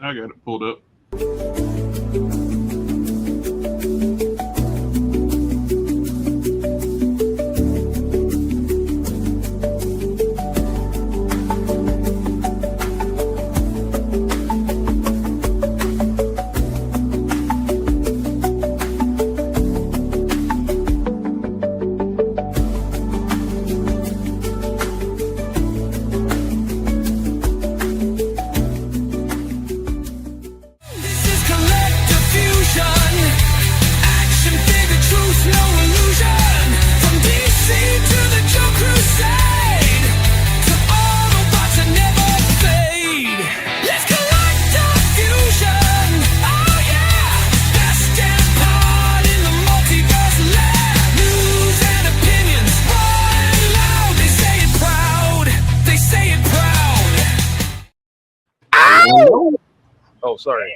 I got it pulled up. Oh, sorry.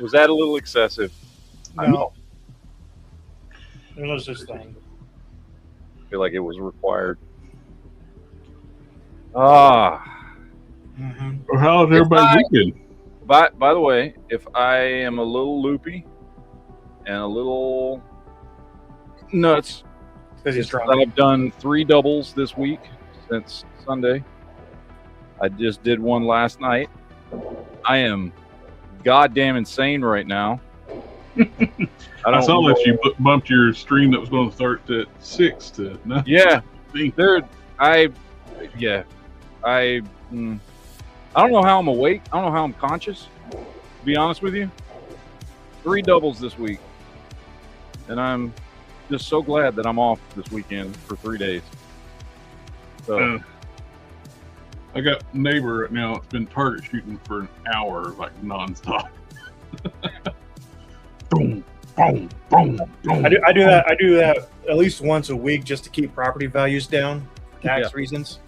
Was that a little excessive? No. There was this thing. I feel like it was required. Ah. Mm-hmm. How's everybody's weekend? By the way, if I am a little loopy and a little nuts, Because he's drunk. I've done 3 doubles this week since Sunday. I just did one last night. I am goddamn insane right now. I saw that you bumped your stream that was going to start at 6 to 9. Yeah, I don't know how I'm awake. I don't know how I'm conscious, to be honest with you. 3 doubles this week. And I'm just so glad that I'm off this weekend for 3 days. So I got a neighbor right now. It's been target shooting for an hour, like nonstop. Boom, boom, boom, boom. I do that at least once a week just to keep property values down, tax reasons.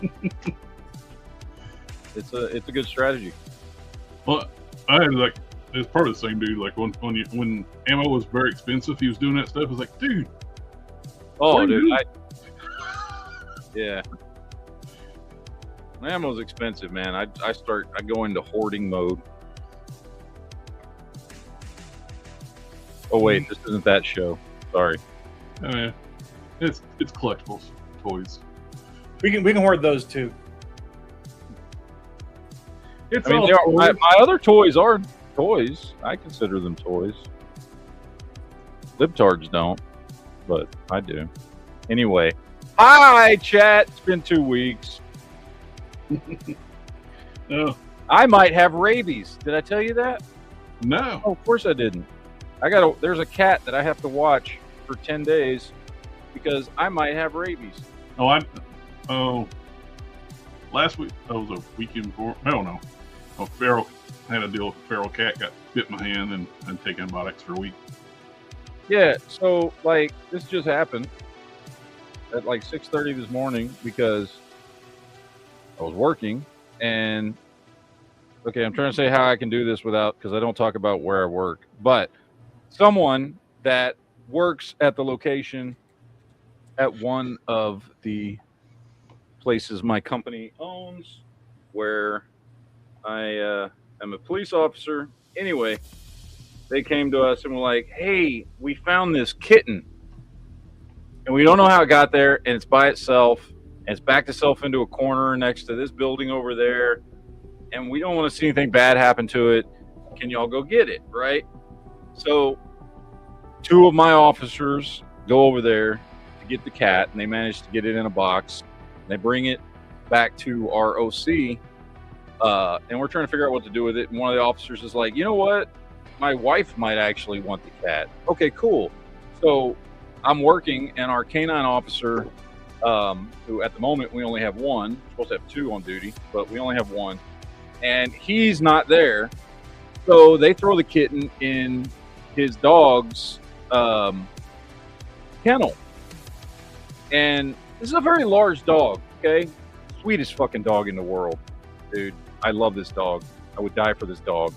It's a good strategy. Well, I had it's part of the same dude. Like when ammo was very expensive, he was doing that stuff. I was like, dude. Oh, dude. Yeah. Ammo's expensive, man. I go into hoarding mode. Oh wait, this isn't that show. Sorry. Oh yeah, it's collectibles, toys. We can hoard those too. It's I mean, my other toys are toys. I consider them toys. Libtards don't, but I do. Anyway, hi chat. It's been 2 weeks. No. I might have rabies. Did I tell you that? No. Oh, of course I didn't. There's a cat that I have to watch for 10 days because I might have rabies. Last week, that was a weekend before. I don't know. I had a deal with a feral cat, got bit in my hand and taken antibiotics for a week. Yeah, so this just happened at 6:30 this morning because I was working and okay, I'm trying to say how I can do this because I don't talk about where I work, but someone that works at the location at one of the places my company owns where I am a police officer. Anyway, they came to us and were like, hey, we found this kitten and we don't know how it got there and it's by itself and it's backed itself into a corner next to this building over there and we don't want to see anything bad happen to it. Can y'all go get it, right? So 2 of my officers go over there to get the cat and they manage to get it in a box. They bring it back to our OC and we're trying to figure out what to do with it. And one of the officers is like, you know what? My wife might actually want the cat. Okay, cool. So I'm working and our canine officer, who at the moment we only have 1, we're supposed to have 2 on duty, but we only have 1. And he's not there. So they throw the kitten in his dog's kennel. And this is a very large dog, okay? Sweetest fucking dog in the world. Dude, I love this dog. I would die for this dog.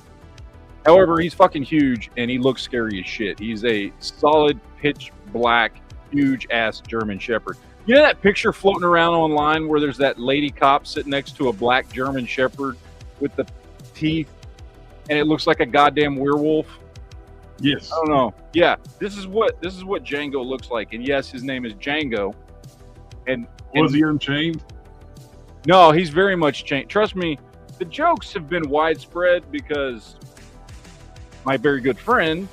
However, he's fucking huge and he looks scary as shit. He's a solid pitch black, huge ass German Shepherd. You know that picture floating around online where there's that lady cop sitting next to a black German Shepherd with the teeth and it looks like a goddamn werewolf. Yes. I don't know. Yeah, this is what Django looks like, and yes, his name is Django. And Was he unchained? No, he's very much changed. Trust me, the jokes have been widespread because my very good friend,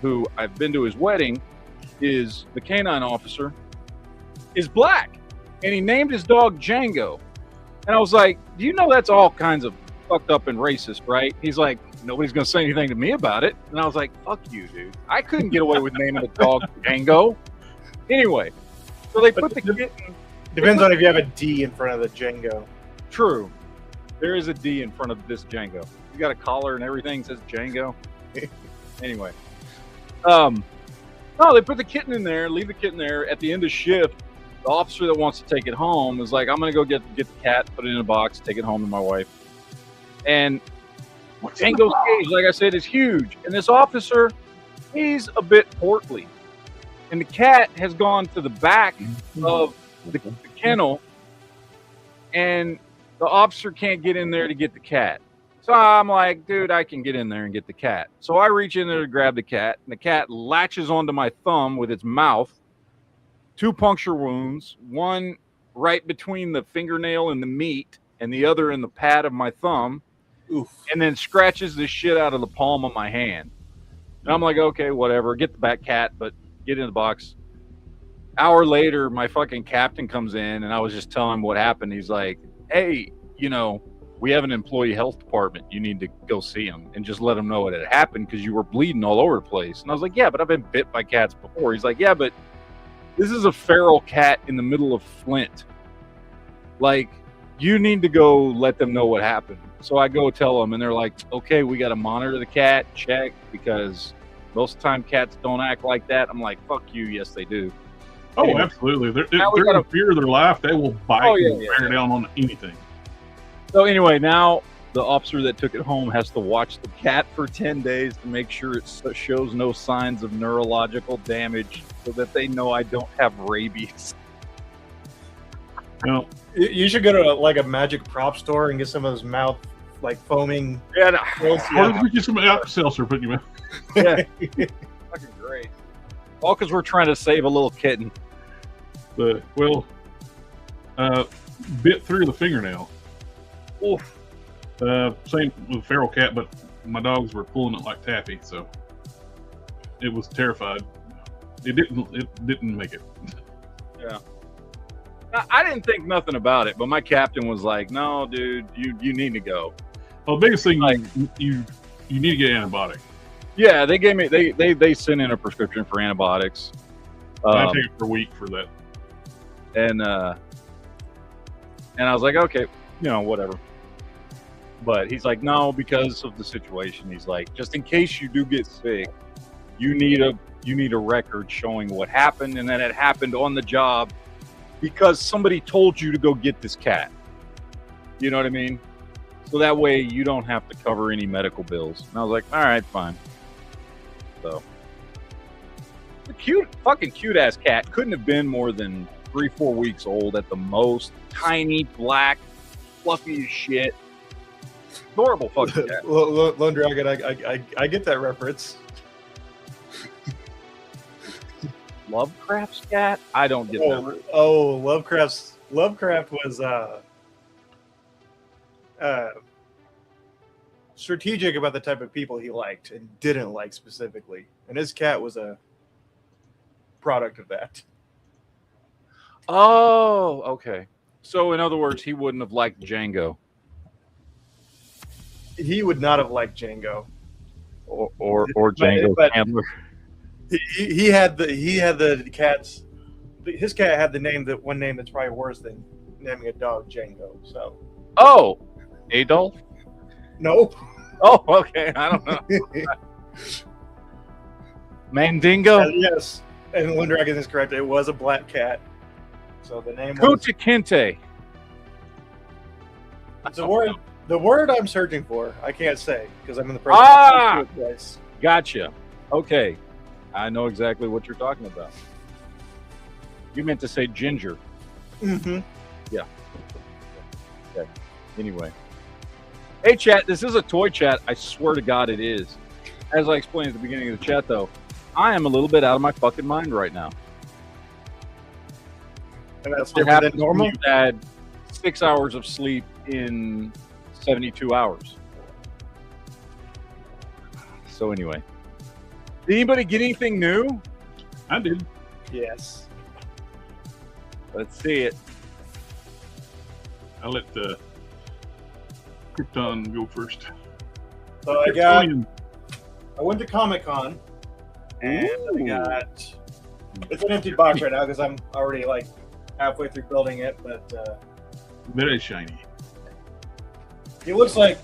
who I've been to his wedding, is the canine officer, is black, and he named his dog Django. And I was like, do you know that's all kinds of fucked up and racist, right? He's like, nobody's gonna say anything to me about it. And I was like, fuck you, dude. I couldn't get away with naming the dog Django. Anyway, so they put the kitten. Depends on if you have a D in front of the Django. True. There is a D in front of this Django. You got a collar and everything says Django. Anyway. No, they put the kitten in there, leave the kitten there. At the end of shift, the officer that wants to take it home is like, I'm going to go get the cat, put it in a box, take it home to my wife. And Django's cage, like I said, is huge. And this officer, he's a bit portly. And the cat has gone to the back of the kennel, and the officer can't get in there to get the cat. So I'm like, dude, I can get in there and get the cat. So I reach in there to grab the cat, and the cat latches onto my thumb with its mouth. 2 puncture wounds, one right between the fingernail and the meat, and the other in the pad of my thumb. Oof. And then scratches the shit out of the palm of my hand. And I'm like, okay, whatever, get the back cat, but get in the box. Hour later, my fucking captain comes in, and I was just telling him what happened. He's like, hey, we have an employee health department. You need to go see him and just let them know what had happened because you were bleeding all over the place. And I was like, yeah, but I've been bit by cats before. He's like, yeah, but this is a feral cat in the middle of Flint. Like, you need to go let them know what happened. So I go tell them, and they're like, okay, we got to monitor the cat, check, because most of the time cats don't act like that. I'm like, fuck you. Yes, they do. Oh, Anyway. absolutely. They're in fear of their life. They will bite and bear down on anything. So anyway, now the officer that took it home has to watch the cat for 10 days to make sure it shows no signs of neurological damage so that they know I don't have rabies. No. You should go to like a magic prop store and get some of those mouth like foaming. Yeah, no. Or did we get some Alka-Seltzer put you in? Yeah. Fucking great. All because we're trying to save a little kitten. Bit through the fingernail. Oof. Same with feral cat, but my dogs were pulling it like taffy, so it was terrified. It didn't make it. Yeah. Now, I didn't think nothing about it, but my captain was like, "No, dude, you need to go." Well, the biggest thing, you need to get antibiotic. Yeah, they gave me they sent in a prescription for antibiotics. I take it for a week for that. And I was like, okay, whatever. But he's like, no, because of the situation. He's like, just in case you do get sick, you need a record showing what happened and that it happened on the job because somebody told you to go get this cat. You know what I mean? So that way you don't have to cover any medical bills. And I was like, all right, fine. So the fucking cute ass cat couldn't have been more than 3-4 weeks old at the most. Tiny, black, fluffy as shit. Adorable fucking cat. Lone Dragon, I get that reference. Lovecraft's cat? I don't get that. Oh, Lovecraft was strategic about the type of people he liked and didn't like specifically. And his cat was a product of that. Oh, okay. So in other words, he wouldn't have liked Django. He would not have liked Django. Or Django's handler. He had the cats. His cat had the name one name that's probably worse than naming a dog Django. So. Oh, Adolf? No. Oh, okay. I don't know. Mandingo? Yes. And Lone Dragon is correct. It was a black cat. So the name Kunta Kinte. The word I'm searching for, I can't say because I'm in the process of place. Gotcha. Okay. I know exactly what you're talking about. You meant to say ginger. Mm-hmm. Yeah. Okay. Anyway. Hey, chat, this is a toy chat. I swear to God it is. As I explained at the beginning of the chat, though, I am a little bit out of my fucking mind right now. And that's What different happens than normal. when you had 6 hours of sleep in 72 hours. So anyway, did anybody get anything new? I did. Yes. Let's see it. I let Krypton go first. So I went to Comic-Con, and I got. It's an empty box right now because I'm already like halfway through building it, but Very shiny. he looks like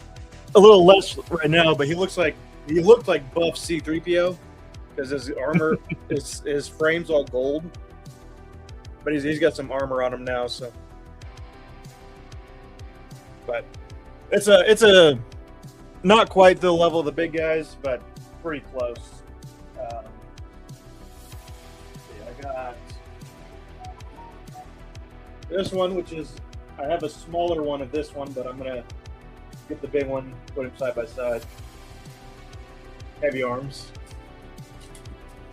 a little less right now. But he looked like buff C-3PO because his armor, his frame's all gold, but he's got some armor on him now. So, but it's a not quite the level of the big guys, but pretty close. I got this one, which is I have a smaller one of this one, but I'm gonna get the big one, put them side by side. Heavy arms.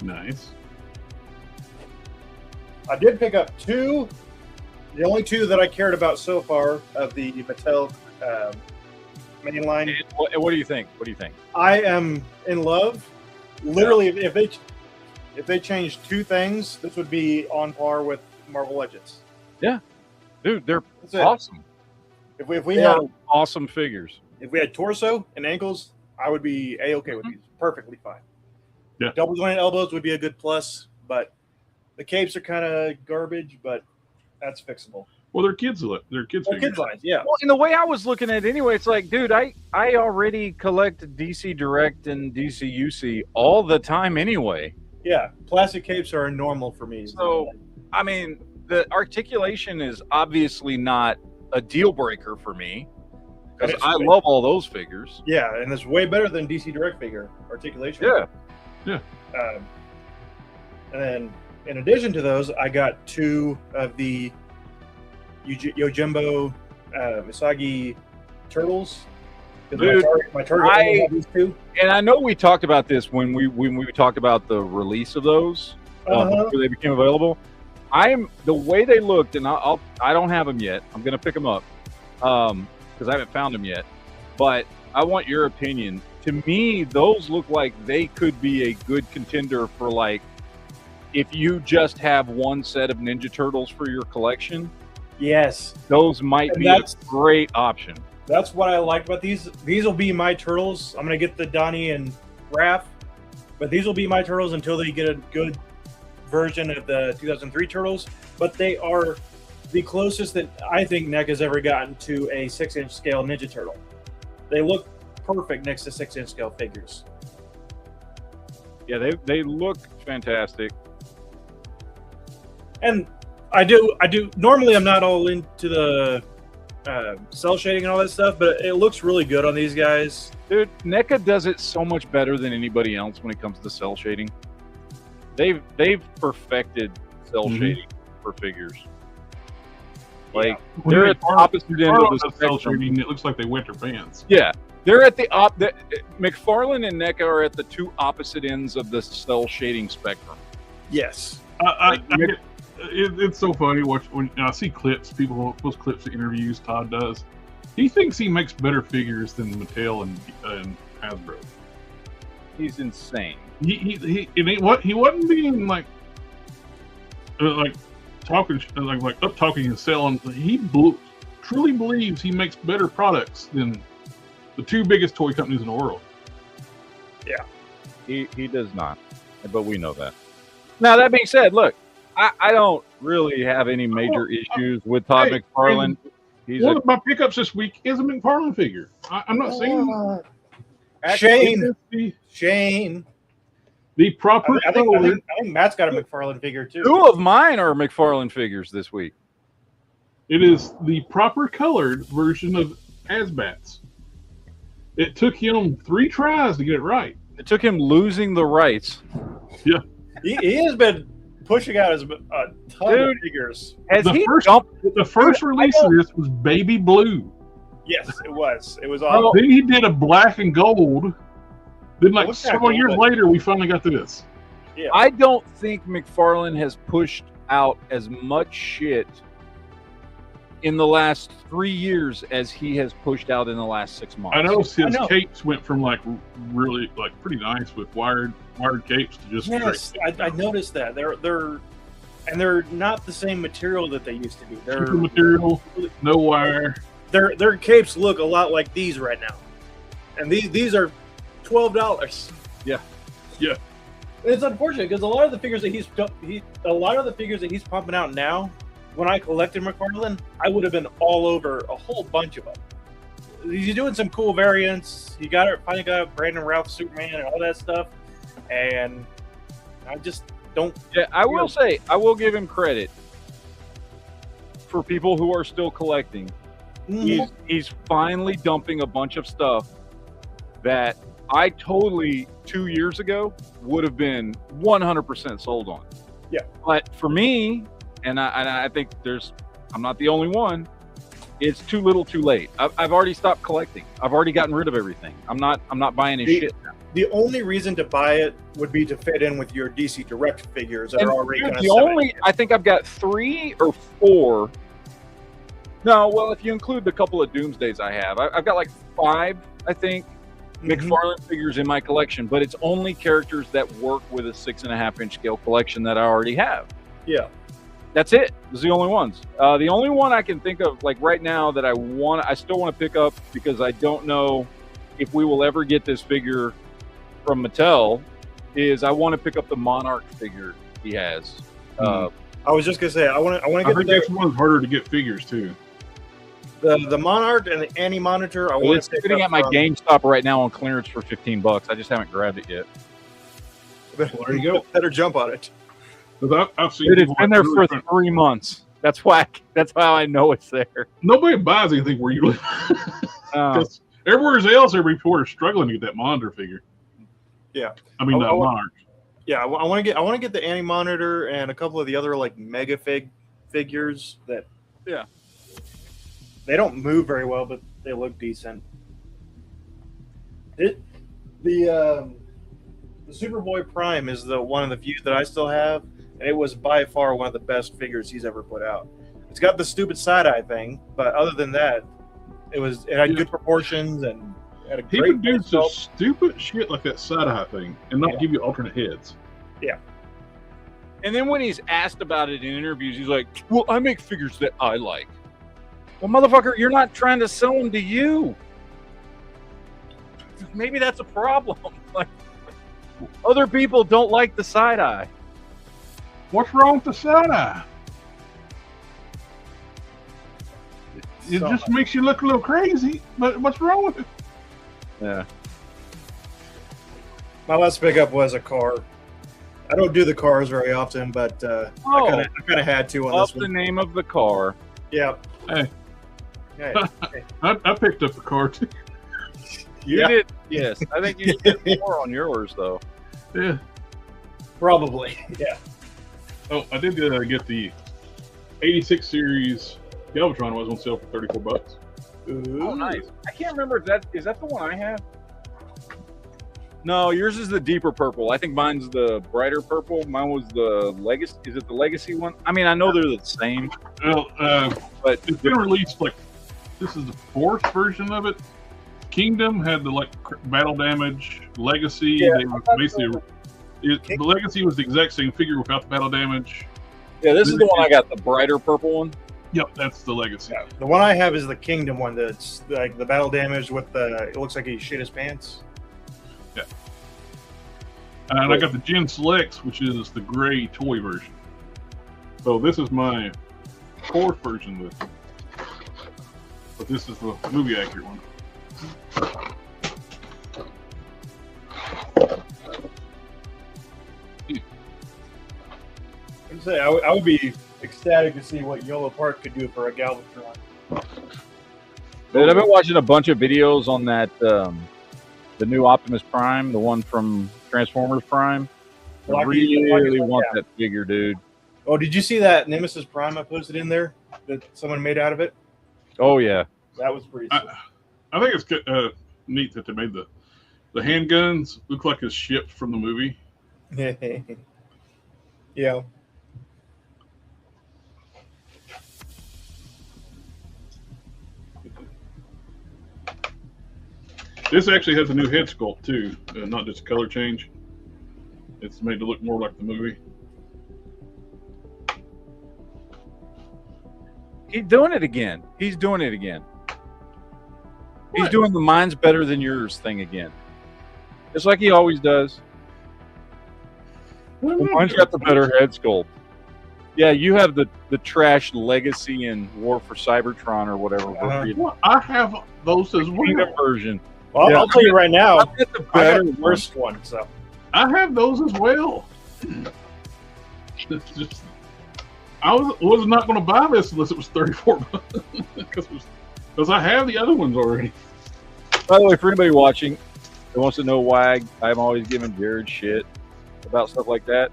Nice. I did pick up two, the only two that I cared about so far of the Mattel mainline. What do you think? What do you think? I am in love. Literally, if they changed two things, this would be on par with Marvel Legends. Yeah, dude, they're That's it. awesome. If we They had are awesome figures. if we had torso and ankles, I would be a-okay with these. Perfectly fine. Yeah. Double jointed elbows would be a good plus, but the capes are kind of garbage, but that's fixable. Well, they're kids. They're kids. Well, kids lines, yeah. Well, in the way I was looking at it anyway, it's like, dude, I already collect DC Direct and DC UC all the time anyway. Yeah, plastic capes are normal for me. So, I mean, the articulation is obviously not a deal breaker for me because I love all those figures. Yeah, and it's way better than DC Direct figure articulation. Yeah. And then, in addition to those, I got two of the Yojimbo Misagi turtles. Dude, my target only had these two. And I know we talked about this when we talked about the release of those before they became available. The way they looked, and I don't have them yet. I'm gonna pick them up because I haven't found them yet. But I want your opinion. To me, those look like they could be a good contender for like if you just have one set of Ninja Turtles for your collection. Yes, Those might be a great option. That's what I liked about these. These will be my turtles. I'm gonna get the Donnie and Raph, but these will be my turtles until they get a good version of the 2003 turtles. But they are the closest that I think NEC has ever gotten to a 6-inch scale Ninja Turtle. They look perfect next to 6-inch scale figures. Yeah, they look fantastic. And I do. Normally, I'm not all into the cell shading and all that stuff, but it looks really good on these guys. Dude, NECA does it so much better than anybody else when it comes to cell shading. They've perfected cell shading for figures. Like they're at the opposite end of the spectrum. It looks like they wet their pants. Yeah, they're at the McFarlane and NECA are at the two opposite ends of the cell shading spectrum. Yes. It's so funny when I see clips, people post clips of interviews Todd does. He thinks he makes better figures than Mattel and Hasbro. He's insane. He wasn't being like talking like up talking and selling. He truly believes he makes better products than the two biggest toy companies in the world. Yeah, he does not, but we know that. Now that being said, look. I don't really have any major issues with Todd McFarlane. One of my pickups this week is a McFarlane figure. I'm not saying Shame. The proper. I think Matt's got a McFarlane figure too. Two of mine are McFarlane figures this week. It is the proper colored version of Asbats. It took him 3 tries to get it right. It took him losing the rights. Yeah, he has been pushing out a ton of figures. The first release of this was baby blue. Yes, it was. It was awesome. Then he did a black and gold. Then, like, What's that several years gold? later, we finally got this. Yeah. I don't think McFarlane has pushed out as much shit in the last 3 years as he has pushed out in the last 6 months. I noticed his capes went from like really like pretty nice with wired capes to just Yes, I noticed that they're not the same material that they used to be. They're super material, no wire. Their capes look a lot like these right now, and these are $12. Yeah. Yeah. It's unfortunate because a lot of the figures that he's pumping out now, when I collected McFarlane, I would have been all over a whole bunch of them. He's doing some cool variants. He finally got Brandon Routh Superman and all that stuff, and I just don't. Yeah, I will say, I will give him credit for people who are still collecting. He's finally dumping a bunch of stuff that I totally 2 years ago would have been 100% sold on. Yeah. But for me, and I think I'm not the only one, it's too little too late. I've already stopped collecting. I've already gotten rid of everything. I'm not buying his shit now. The only reason to buy it would be to fit in with your DC Direct figures that are already kind of I think I've got 3 or 4. No, well, if you include the couple of Doomsdays I have, I've got like 5, I think, McFarlane figures in my collection, but it's only characters that work with a 6.5-inch scale collection that I already have. Yeah. That's it. Those are the only ones. The only one I can think of, like right now, that I still want to pick up because I don't know if we will ever get this figure from Mattel, is I want to pick up the Monarch figure he has. I was just gonna say I want to get. I think that's one's harder to get figures too. The Monarch and the Anti-Monitor. It's sitting at my GameStop right now on clearance for $15. I just haven't grabbed it yet. Well, there you go. Better jump on it. I've seen It's been there for 3 months. That's how I know it's there. Nobody buys anything where you live. Because everywhere else, every reporter is struggling to get that Monitor figure. Yeah, I mean Monarch. Yeah, I want to get the Anti-Monitor and a couple of the other like Mega figures that. Yeah. They don't move very well, but they look decent. The Superboy Prime is the one of the few that I still have, and it was by far one of the best figures he's ever put out. It's got the stupid side-eye thing, but other than that, it had good proportions and had a great. He would do some stupid shit like that side-eye thing and not give you alternate heads. Yeah. And then when he's asked about it in interviews, he's like, "Well, I make figures that I like." Well, motherfucker, you're not trying to sell them to you. Maybe that's a problem. Like, other people don't like the side eye. What's wrong with the side eye? It just makes you look a little crazy. But what's wrong with it? Yeah. My last pickup was a car. I don't do the cars very often, but I kind of had to on this one. The name of the car. Yeah. Hey. Hey. I picked up a car too. You did, yes. I think you did more on yours though. Yeah. Probably. Yeah. Oh, I did get the 86 series Galvatron was on sale for $34. Ooh. Oh, nice. I can't remember if is that the one I have? No, yours is the deeper purple. I think mine's the brighter purple. Mine was the Legacy. Is it the Legacy one? I mean, I know they're the same. Well, but it's been released like this is the 4th version of it. Kingdom had the battle damage. Legacy, they were basically the Legacy was the exact same figure without the battle damage. Yeah, this is the one I got, the brighter purple one. Yep, that's the Legacy. Yeah, the one I have is the Kingdom one. That's like the battle damage with the. It looks like he shit his pants. Yeah. And I got the Gen Selects, which is the gray toy version. So this is my 4th version of this. But this is the movie accurate one. I'd say I would be ecstatic to see what Yellow Park could do for a Galvatron. Dude, I've been watching a bunch of videos on that, the new Optimus Prime, the one from Transformers Prime. I really want that figure, dude. Oh, did you see that Nemesis Prime I posted in there that someone made out of it? Oh, yeah. That was pretty sweet. I think it's neat that they made the handguns look like it's shipped from the movie. Yeah. This actually has a new head sculpt too, not just a color change. It's made to look more like the movie. He's doing it again. He's doing it again. He's doing the mine's better than yours thing again. Just like he always does. Well, mine's got the better head sculpt. Yeah, you have the trash Legacy and War for Cybertron or whatever. Well, I have those as well. Version. Well, yeah, I'll tell you right now, I got the better worst one. So I have those as well. It's just, I was not going to buy this unless it was $34 because I have the other ones already. By the way, for anybody watching that wants to know why I'm always giving Jared shit about stuff like that,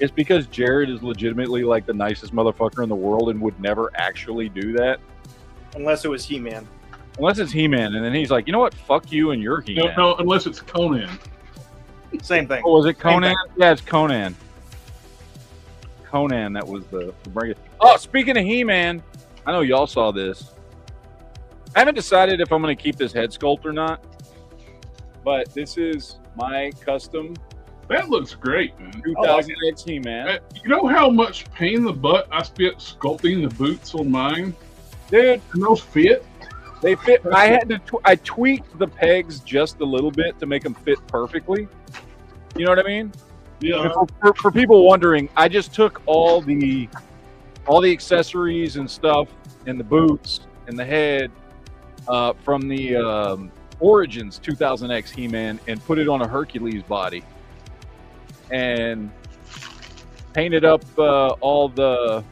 it's because Jared is legitimately like the nicest motherfucker in the world and would never actually do that. Unless it was He-Man. Unless it's He-Man, and then he's like, you know what? Fuck you and your He-Man. No, unless it's Conan. Same thing. Oh, was it Conan? Yeah, it's Conan. Conan, that was the bring it. Oh, speaking of He-Man, I know y'all saw this. I haven't decided if I'm going to keep this head sculpt or not, but this is my custom. That looks great, man. 2008 He-Man. You know how much pain in the butt I spent sculpting the boots on mine? Dude. And those fit? They fit. I had to. I tweaked the pegs just a little bit to make them fit perfectly. You know what I mean? Yeah. For people wondering, I just took all the accessories and stuff, and the boots and the head from the Origins 2000X He-Man and put it on a Hercules body, and painted up all the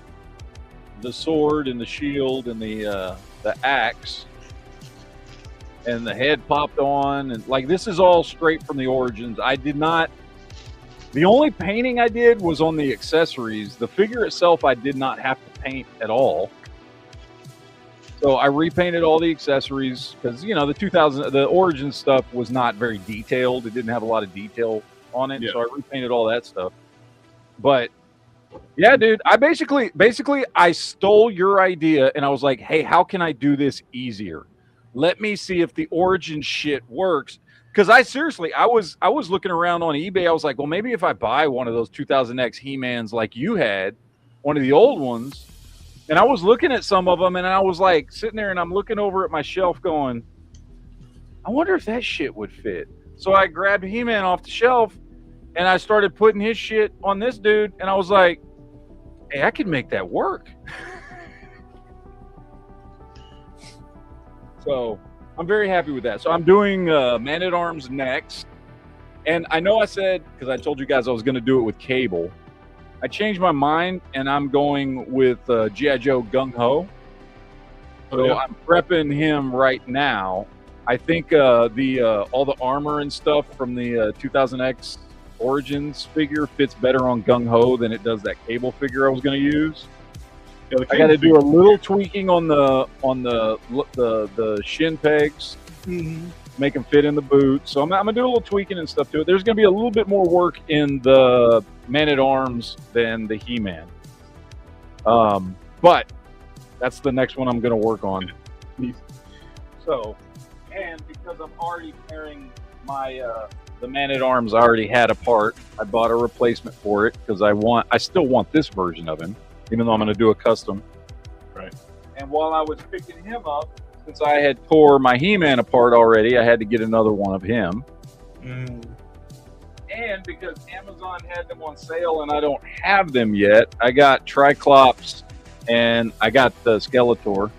sword and the shield and the axe. And the head popped on, and like this is all straight from the Origins. I did not. The only painting I did was on the accessories. The figure itself, I did not have to paint at all. So I repainted all the accessories because you know the Origins stuff was not very detailed. It didn't have a lot of detail on it, so I repainted all that stuff. But yeah, dude, I basically I stole your idea, and I was like, hey, how can I do this easier? Let me see if the Origin shit works. Because I was looking around on eBay. I was like, well, maybe if I buy one of those 2000X He-Mans like you had, one of the old ones, and I was looking at some of them, and I was like sitting there, and I'm looking over at my shelf going, I wonder if that shit would fit. So I grabbed He-Man off the shelf, and I started putting his shit on this dude, and I was like, hey, I could make that work. So I'm very happy with that. So I'm doing Man-at-Arms next. And I know I said, because I told you guys I was going to do it with Cable. I changed my mind, and I'm going with G.I. Joe Gung-Ho. So I'm prepping him right now. I think all the armor and stuff from the 2000X Origins figure fits better on Gung-Ho than it does that Cable figure I was going to use. Yeah, I got to do a little tweaking on the shin pegs, make them fit in the boot. So I'm gonna do a little tweaking and stuff to it. There's gonna be a little bit more work in the Man-at-Arms than the He-Man, but that's the next one I'm gonna work on. So, and because I'm already carrying my the Man-at-Arms I already had apart, I bought a replacement for it because I still want this version of him. Even though I'm going to do a custom. Right. And while I was picking him up, since I had tore my He-Man apart already, I had to get another one of him. And because Amazon had them on sale and I don't have them yet, I got Triclops and I got the Skeletor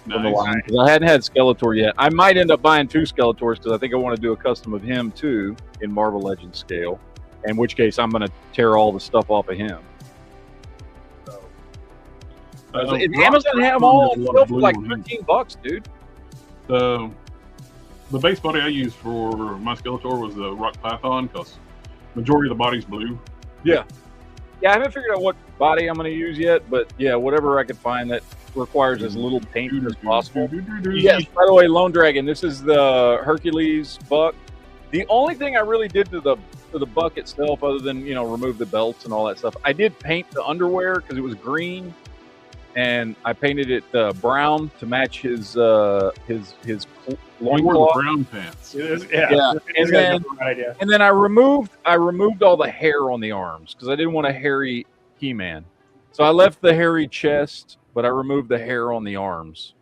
from the line. Because I hadn't had Skeletor yet. I might end up buying 2 Skeletors because I think I want to do a custom of him too in Marvel Legends scale. In which case, I'm going to tear all the stuff off of him. Amazon had them all on sale for like $13, dude. The base body I used for my Skeletor was the Rock Python because majority of the body's blue. Yeah, Yeah, I haven't figured out what body I'm going to use yet, but yeah, whatever I could find that requires as little paint as possible. Yes, by the way, Lone Dragon, this is the Hercules buck. The only thing I really did to the buck itself, other than, you know, remove the belts and all that stuff, I did paint the underwear because it was green, and I painted it brown to match his loincloth. Brown pants. Yeah. And then I removed all the hair on the arms because I didn't want a hairy He-Man. So I left the hairy chest, but I removed the hair on the arms.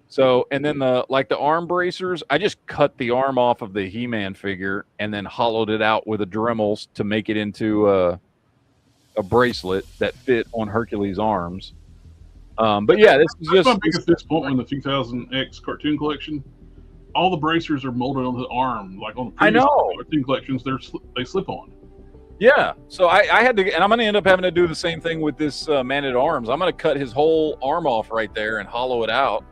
So, and then the arm bracers, I just cut the arm off of the He-Man figure and then hollowed it out with a Dremels to make it into a bracelet that fit on Hercules' arms. But yeah, this is just my biggest disappointment in the 2000X cartoon collection. All the bracers are molded on the arm, like on the previous cartoon collections. They slip on. Yeah, so I had to, and I'm going to end up having to do the same thing with this Man at Arms. I'm going to cut his whole arm off right there and hollow it out.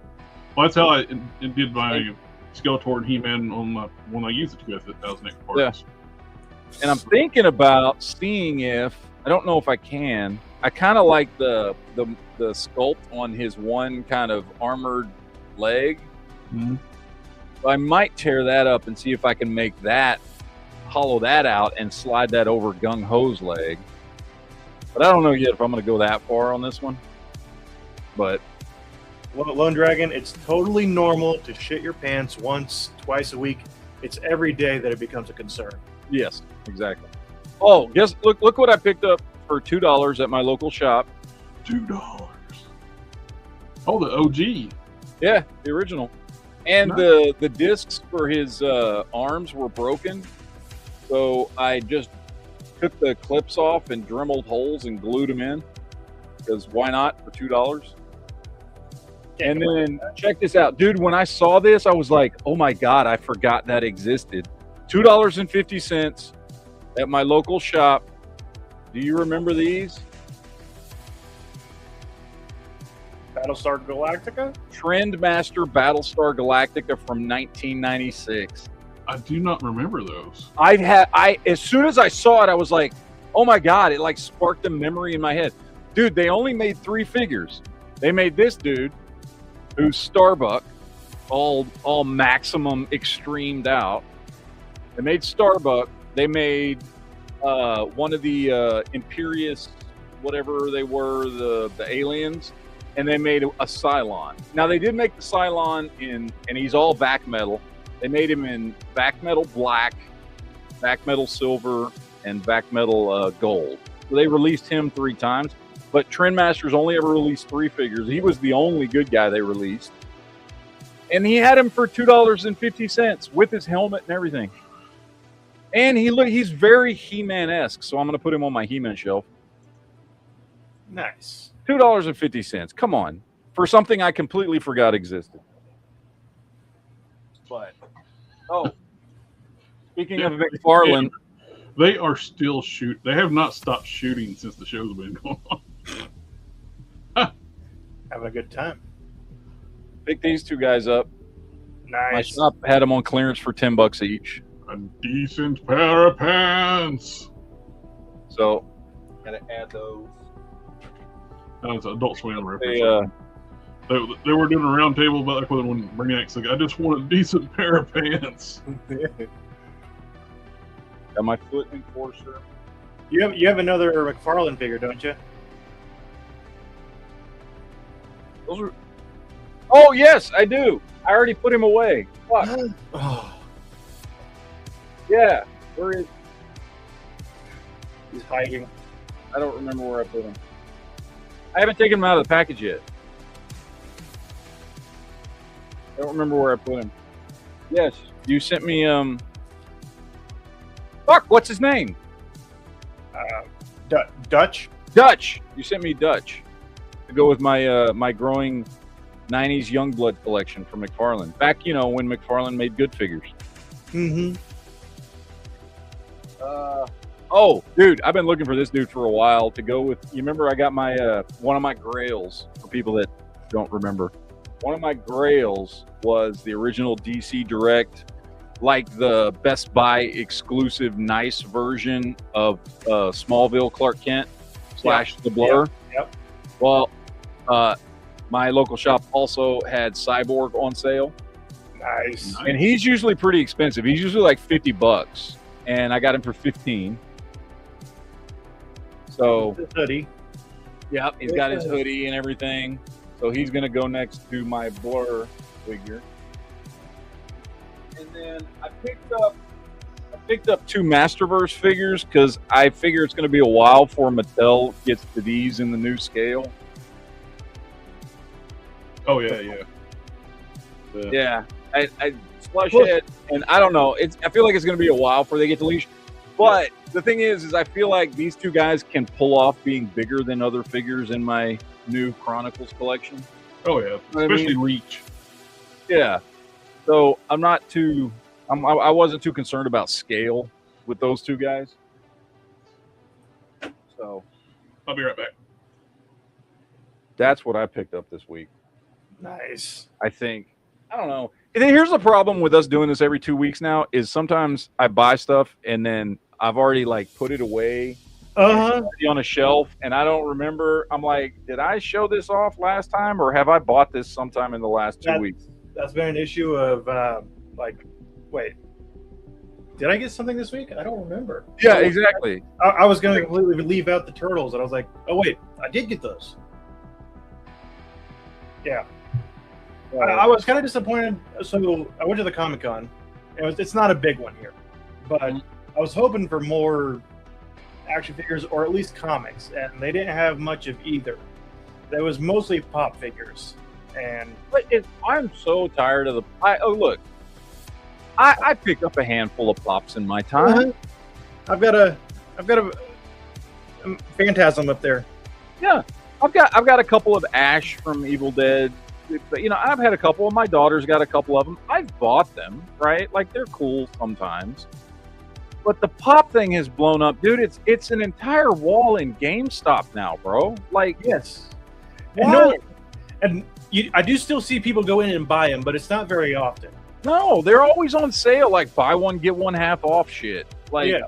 Well, that's how I did my Skeletor and He-Man on when I used the 2000X parts. Yeah. And I'm thinking about seeing if, I don't know if I can. I kind of like the sculpt on his one kind of armored leg. Mm-hmm. So I might tear that up and see if I can make that, hollow that out and slide that over Gung Ho's leg. But I don't know yet if I'm going to go that far on this one. But Lone Dragon, it's totally normal to shit your pants once, twice a week. It's every day that it becomes a concern. Yes, exactly. Oh, guess look what I picked up for $2 at my local shop. $2. Oh, the OG. Yeah, the original. And nice. the discs for his arms were broken, so I just took the clips off and dremeled holes and glued them in. Because why not for $2? And then check this out, dude. When I saw this, I was like, "Oh my god, I forgot that existed." $2.50 at my local shop. Do you remember these? Battlestar Galactica? Trendmaster Battlestar Galactica from 1996. I do not remember those. As soon as I saw it, I was like, "Oh my god!" It like sparked a memory in my head, dude. They only made 3 figures. They made this dude, who's Starbuck, all maximum extremed out. They made Starbuck. They made one of the Imperious, whatever they were, the aliens, and they made a Cylon. Now they did make the Cylon and he's all vac metal. They made him in vac metal black, vac metal silver, and vac metal gold. So they released him 3 times. But Trendmasters only ever released 3 figures. He was the only good guy they released. And he had him for $2.50 with his helmet and everything. And he's very He-Man-esque, so I'm going to put him on my He-Man shelf. Nice. $2.50. Come on. For something I completely forgot existed. But, speaking of McFarlane. They are still They have not stopped shooting since the show's been going on. Having a good time. Pick these 2 guys up. Nice. My shop had them on clearance for $10 each. A decent pair of pants. So, gotta add those. That was an Adult Swim reference. They were doing a round table back when Brainiac's like, I just want a decent pair of pants. Got my foot enforcer. You have another McFarlane figure, don't you? Those are. Oh yes, I do. I already put him away. Fuck. Oh. Yeah. Where is? He's hiding. I don't remember where I put him. I haven't taken him out of the package yet. I don't remember where I put him. Yes, you sent me. Fuck. What's his name? Dutch. Dutch. You sent me Dutch to go with my my growing 90s Youngblood collection from McFarlane. Back, when McFarlane made good figures. Mm-hmm. Oh, dude, I've been looking for this dude for a while to go with. You remember I got my one of my grails, for people that don't remember. One of my grails was the original DC Direct like the Best Buy exclusive nice version of Smallville Clark Kent / the Blur. Yep. Well, my local shop also had Cyborg on sale. Nice. And he's usually pretty expensive. He's usually like $50, and I got him for 15. So The hoodie. Yep, he's got his hoodie and everything. So he's gonna go next to my Blur figure. And then I picked up 2 Masterverse figures because I figure it's gonna be a while before Mattel gets to these in the new scale. Oh yeah. Yeah. I flush it, and I don't know. I feel like it's gonna be a while before they get to Leash. But the thing is I feel like these 2 guys can pull off being bigger than other figures in my new Chronicles collection. Oh yeah, especially Reach. Yeah. So I wasn't too concerned about scale with those 2 guys. So I'll be right back. that's what I picked up this week. Nice. I think. I don't know. And then here's the problem with us doing this every 2 weeks now is sometimes I buy stuff and then I've already like put it away on a shelf and I don't remember. I'm like, did I show this off last time or have I bought this sometime in the last 2 weeks? That's been an issue of wait, did I get something this week? I don't remember. Yeah, exactly. I was going to completely leave out the turtles, and I was like, oh wait, I did get those. Yeah. I was kind of disappointed. So I went to the Comic-Con. It's not a big one here, but I was hoping for more action figures or at least comics, and they didn't have much of either. There was mostly pop figures, and I'm so tired of the. I picked up a handful of pops in my time. I've got a Phantasm up there. Yeah, I've got a couple of Ash from Evil Dead. But, I've had a couple. My daughter's got a couple of them. I've bought them, right? Like they're cool sometimes. But the pop thing has blown up, dude. It's an entire wall in GameStop now, bro. Like yes, why? I do still see people go in and buy them, but it's not very often. No, they're always on sale, like buy one get one half off shit. Like, yeah.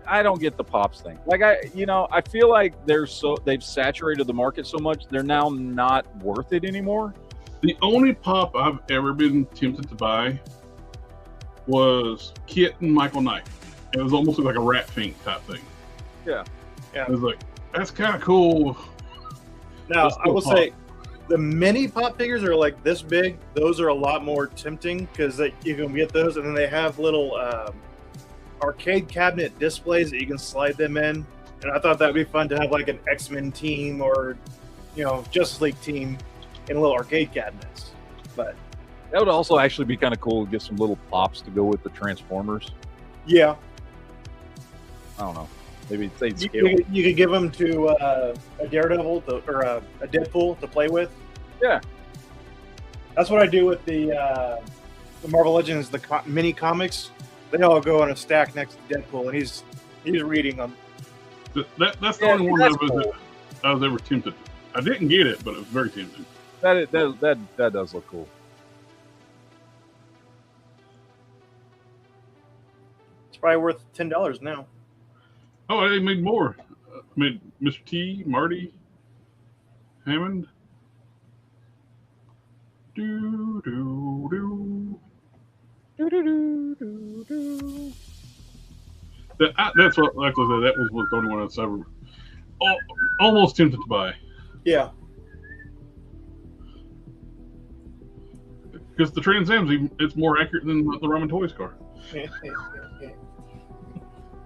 I don't get the pops thing. Like I feel like they've saturated the market so much they're now not worth it anymore. The only pop I've ever been tempted to buy was Kit and Michael Knight. It was almost like a Rat Fink type thing. Yeah. I was like, that's kind of cool. Now I will say, the mini pop figures are like this big. Those are a lot more tempting because you can get those, and then they have little arcade cabinet displays that you can slide them in. And I thought that'd be fun to have like an X-Men team or, Justice League team in little arcade cabinets. But that would also actually be kind of cool to get some little pops to go with the Transformers. Yeah. I don't know. Maybe they'd scale. You could give them to a Daredevil or a Deadpool to play with. Yeah. That's what I do with the Marvel Legends, the mini comics. They all go on a stack next to Deadpool, and he's reading them. That's the only one I was ever tempted. I didn't get it, but it was very tempting. That does look cool. It's probably worth $10 now. Oh, they made more. Made Mr. T, Marty, Hammond. Do do do. That's what, like I said, that was the only one I was ever almost tempted to buy. Yeah. Because the Trans Am's, it's more accurate than the Ramen Toys car.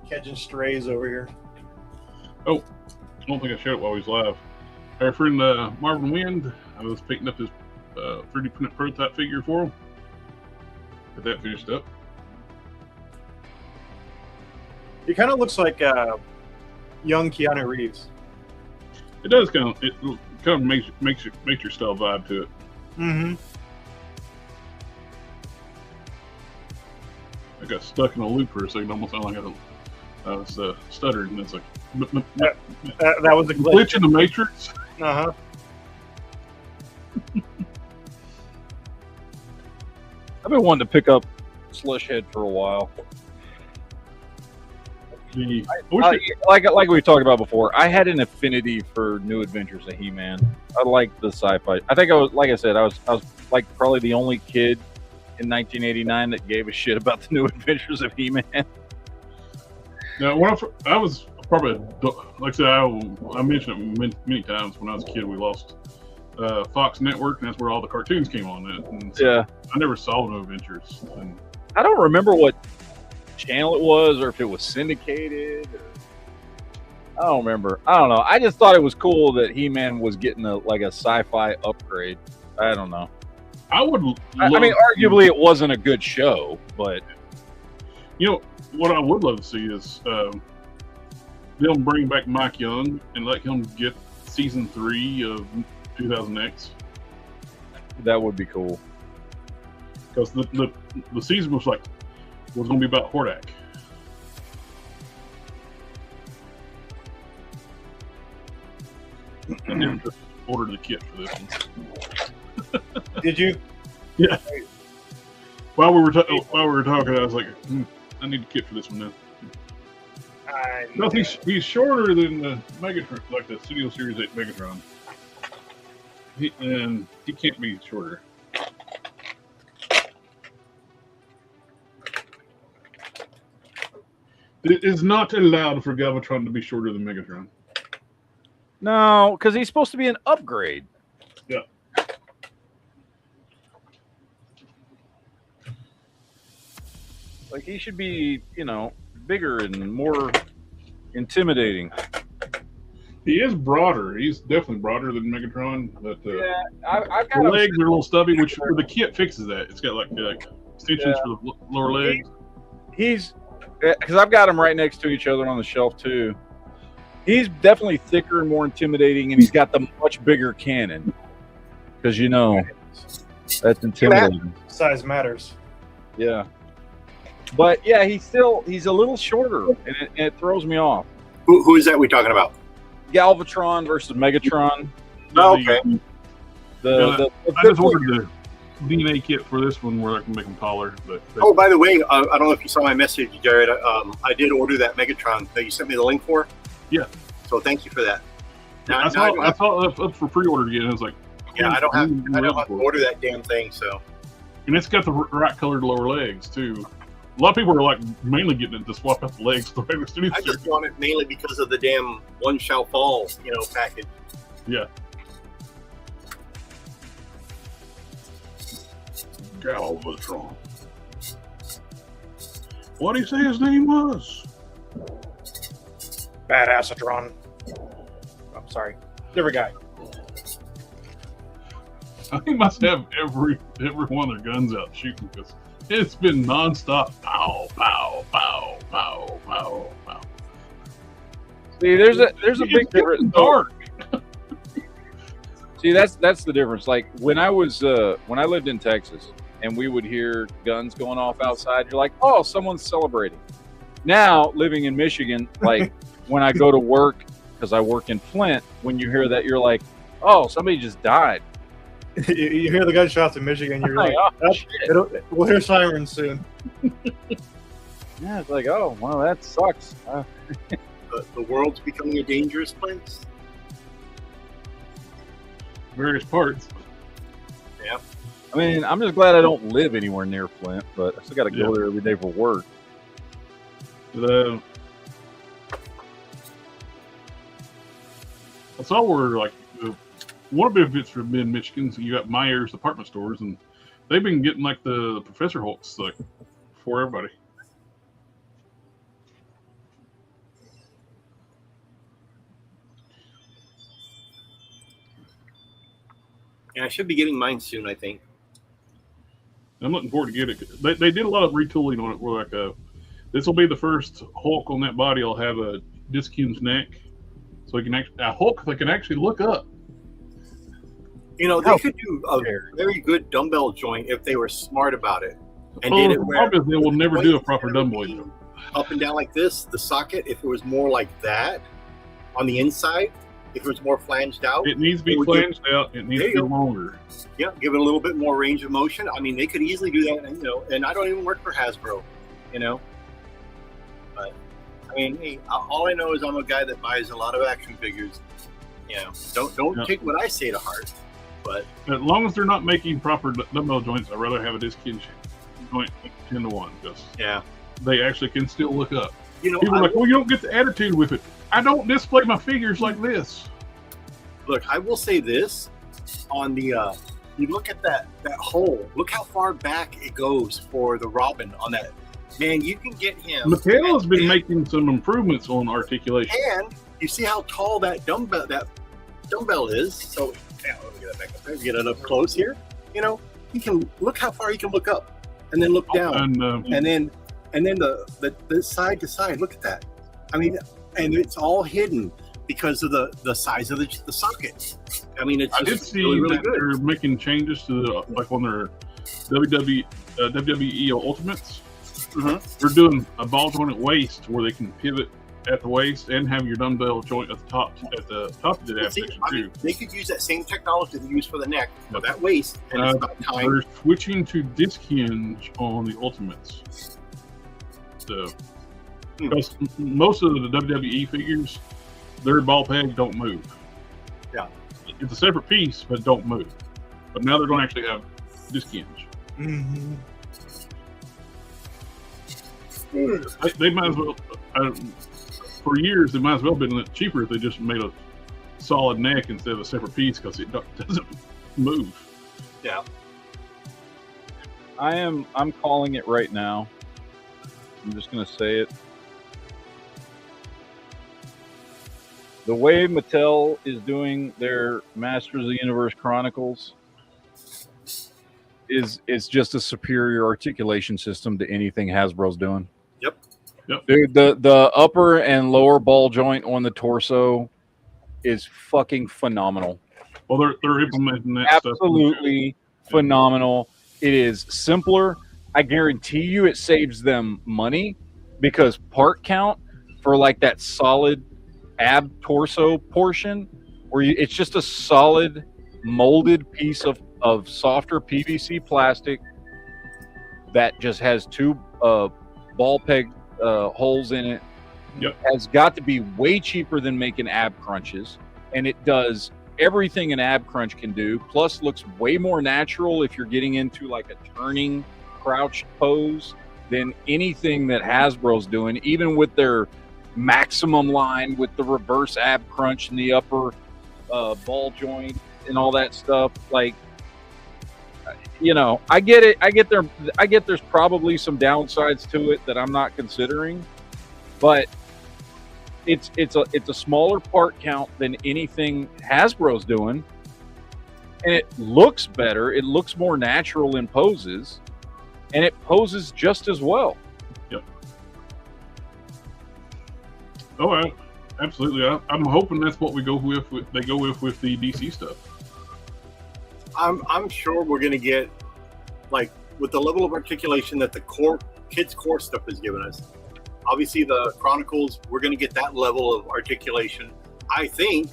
Catching strays over here. Oh, I don't think I showed it while he was live. Our friend Marvin Wind, I was picking up his 3D printed prototype figure for him. Get that finished up. He kind of looks like young Keanu Reeves. It does kind of makes your style vibe to it. Mm-hmm. I got stuck in a loop for a second. Almost sounded like I was stuttered, and it's like that was a glitch in the Matrix. Uh-huh. I've been wanting to pick up Slush Head for a while. Like we talked about before, I had an affinity for New Adventures of He-Man. I liked the sci-fi. I think I was, like I said, I was like probably the only kid in 1989 that gave a shit about the New Adventures of He-Man. Now, when I was probably, like I said, I mentioned it many times. When I was a kid, we lost Fox Network, and that's where all the cartoons came on. And so Yeah. I never saw New Adventures. And I don't remember what channel it was or if it was syndicated. I don't remember. I don't know. I just thought it was cool that He-Man was getting a sci-fi upgrade. I don't know. I would. I mean, arguably it wasn't a good show, but you know what I would love to see is them bring back Mike Young and let him get season 3 of 2000X. that would be cool. Because the season was going to be about Hordak. I never just ordered the kit for this one. Did you? Yeah. While we were talking, I was like, I need a kit for this one now. No, he's shorter than the Megatron, like the Studio Series 8 Megatron. And he can't be shorter. It is not allowed for Galvatron to be shorter than Megatron. No, because he's supposed to be an upgrade. Yeah. Like he should be, bigger and more intimidating. He is broader. He's definitely broader than Megatron. But I've got the legs are a little stubby, which the kit fixes that. It's got like extensions for the lower legs. He's because I've got them right next to each other on the shelf too. He's definitely thicker and more intimidating, and he's got the much bigger cannon. Because that's intimidating. Size matters. Yeah. But yeah, he's a little shorter, and it throws me off. Who is that we talking about? Galvatron versus Megatron. Oh, okay. I just ordered the DNA kit for this one where I can make them taller. But Oh, by the way, I don't know if you saw my message, Jared. I did order that Megatron that you sent me the link for. Yeah. So thank you for that. I saw it up for pre-order again. I was like, I don't have to order that damn thing. So. And it's got the right colored lower legs too. A lot of people are mainly getting it to swap out the legs to the regular Studio I Series. just want it mainly because of the damn One Shall Fall, package. Yeah. Galvatron. What did he say his name was? Badassatron. I'm sorry. Different guy. He must have every one of their guns out shooting because it's been nonstop. Pow, pow, pow, pow, pow, pow. See, there's a big difference. Dark. See, that's the difference. Like when I lived in Texas and we would hear guns going off outside, you're like, oh, someone's celebrating. Now living in Michigan, like when I go to work because I work in Flint, when you hear that, you're like, oh, somebody just died. You hear the gunshots in Michigan, you're like, oh, shit. We'll hear sirens soon. Yeah, it's like, oh, well, that sucks. The world's becoming a dangerous place. Various parts. Yeah. I mean, I'm just glad I don't live anywhere near Flint, but I still got to go there every day for work. I saw where one of the benefits for being in Michigan, so you got Myers department stores, and they've been getting the Professor Hulks for everybody. Yeah, I should be getting mine soon, I think. I'm looking forward to get it. They did a lot of retooling on it. Where this will be the first Hulk on that body. I'll have a disc hinged neck, so a Hulk that can actually look up. They could do a very good dumbbell joint if they were smart about it. And did it where they will never do a proper dumbbell joint. Up and down like this, the socket, if it was more like that on the inside, if it was more flanged out. It needs to be flanged out. It needs to be longer. Yeah, give it a little bit more range of motion. I mean, they could easily do that, and, and I don't even work for Hasbro, But, I mean, hey, all I know is I'm a guy that buys a lot of action figures. Don't take what I say to heart. But as long as they're not making proper dumbbell joints, I'd rather have a disc hinge joint 10-to-1 because they actually can still look up. People are like, well, you don't get the attitude with it. I don't display my figures like this. Look, I will say this on the you look at that hole. Look how far back it goes for the Robin on that. Man, you can get him. Mattel has been making some improvements on articulation. And you see how tall that dumbbell is. So let me get that back up there. Get it up close here. He can look how far he can look up and then look down, and then the side to side. Look at that. I mean, and it's all hidden because of the size of the socket. I mean, it's I did see really that good. they're making changes to like on their WWE Ultimates. They're doing a ball joint at waist where they can pivot at the waist and have your dumbbell joint at the top of the adaptation too. They could use that same technology they use for the neck for that waist, and it's not time. They're switching to disc hinge on the Ultimates. So, because most of the WWE figures, their ball peg don't move. Yeah, it's a separate piece, but don't move. But now they're going to actually have disc hinge. They might as well. For years, it might as well have been cheaper if they just made a solid neck instead of a separate piece because it doesn't move. Yeah. I'm calling it right now. I'm just going to say it. The way Mattel is doing their Masters of the Universe Chronicles is just a superior articulation system to anything Hasbro's doing. Yep. Dude, the upper and lower ball joint on the torso is fucking phenomenal. Well, they're implementing that absolutely stuff. Phenomenal. It is simpler. I guarantee you it saves them money because part count for like that solid ab torso portion where it's just a solid molded piece of softer PVC plastic that just has two ball peg holes in it. Has got to be way cheaper than making ab crunches, and it does everything an ab crunch can do, plus looks way more natural if you're getting into like a turning crouched pose than anything that Hasbro's doing, even with their maximum line with the reverse ab crunch and the upper ball joint and all that stuff. Like, I get it. I get there's probably some downsides to it that I'm not considering, but it's a smaller part count than anything Hasbro's doing, and it looks better. It looks more natural in poses, and it poses just as well. Yep. Oh, absolutely. I'm hoping that's what we go with. They go with the DC stuff. I'm sure we're going to get, like, with the level of articulation that the kids core stuff has given us. Obviously, the Chronicles, we're going to get that level of articulation. I think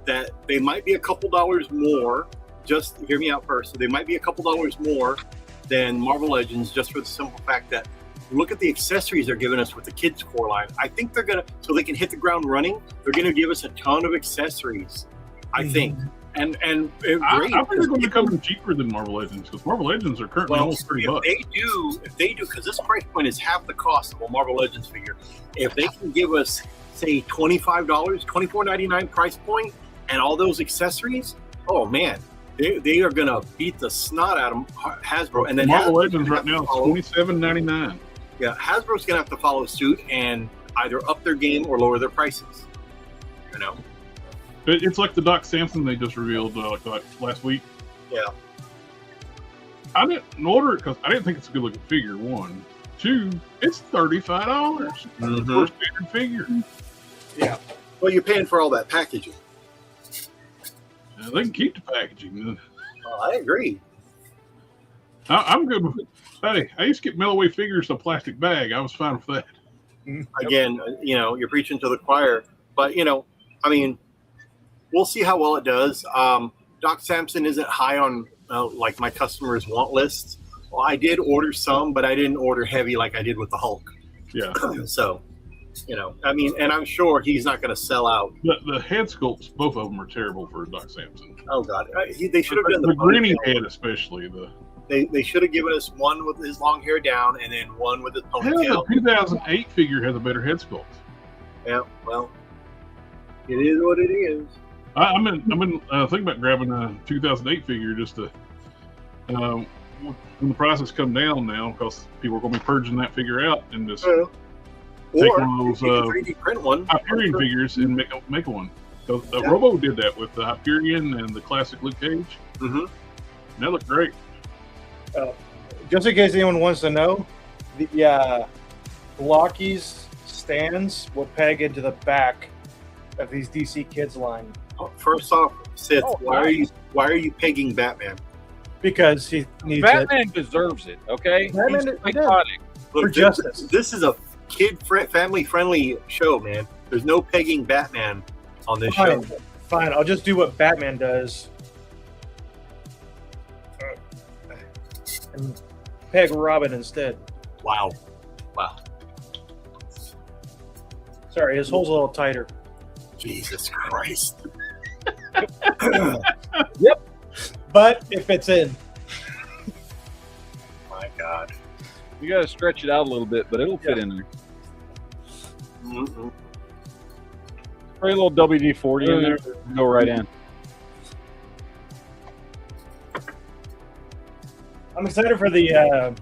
that they might be a couple dollars more. Just hear me out first. So they might be a couple dollars more than Marvel Legends, just for the simple fact that look at the accessories they're giving us with the kids core line. I think they're going to, so they can hit the ground running, they're going to give us a ton of accessories, I think. And I think they're going to come in cheaper than Marvel Legends because Marvel Legends are currently almost $30. If they do, because this price point is half the cost of a Marvel Legends figure. If they can give us, say, $25, $24.99 price point, and all those accessories, oh man, they are going to beat the snot out of Hasbro. And then Marvel Legends right now is $27.99. Yeah, Hasbro's going to have to follow suit and either up their game or lower their prices. It's like the Doc Samson they just revealed like last week. Yeah. I didn't order it because I didn't think it's a good looking figure. 1, 2, it's $35 for a standard figure. Yeah. Well, you're paying for all that packaging. Yeah, they can keep the packaging. Well, I agree. I'm good with it. Hey, I used to get mail away figures in a plastic bag. I was fine with that. Again, you're preaching to the choir, but I mean, we'll see how well it does. Doc Samson isn't high on like my customers' want lists. Well, I did order some, but I didn't order heavy like I did with the Hulk. Yeah. So, you know, I mean, and I'm sure he's not going to sell out. The head sculpts, both of them are terrible for Doc Samson. Oh God, they should have done the greeny head, especially They should have given us one with his long hair down and then one with his ponytail. Hell, the 2008 figure has a better head sculpt. Yeah, well, it is what it is. I've been thinking about grabbing a 2008 figure just to, when the prices come down now, because people are going to be purging that figure out and just take one of those 3D print one Hyperion figures and make one. Because Robo did that with the Hyperion and the classic Luke Cage. Mm-hmm. That looked great. Just in case anyone wants to know, the Blockies stands will peg into the back of these DC Kids line. First off, Sith, why are you pegging Batman? Because he needs Batman deserves it. Okay, Batman he's iconic for justice. This is a family-friendly show, man. There's no pegging Batman on this show. Fine, I'll just do what Batman does. And peg Robin instead. Wow. Sorry, his hole's a little tighter. Jesus Christ. Yep. But it fits in. My God. You got to stretch it out a little bit, but it'll fit in there. Mm-hmm. Spray a little WD-40 in there. Go right in. I'm excited for the. I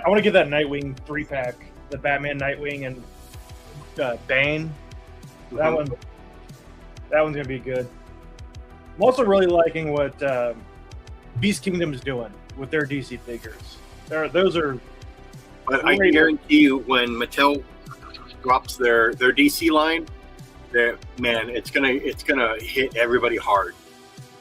want to get that Nightwing 3-pack, the Batman, Nightwing, and Bane. That one's gonna be good. I'm also really liking what Beast Kingdom's doing with their DC figures. Those are. But I can guarantee you, when Mattel drops their DC line, it's gonna hit everybody hard.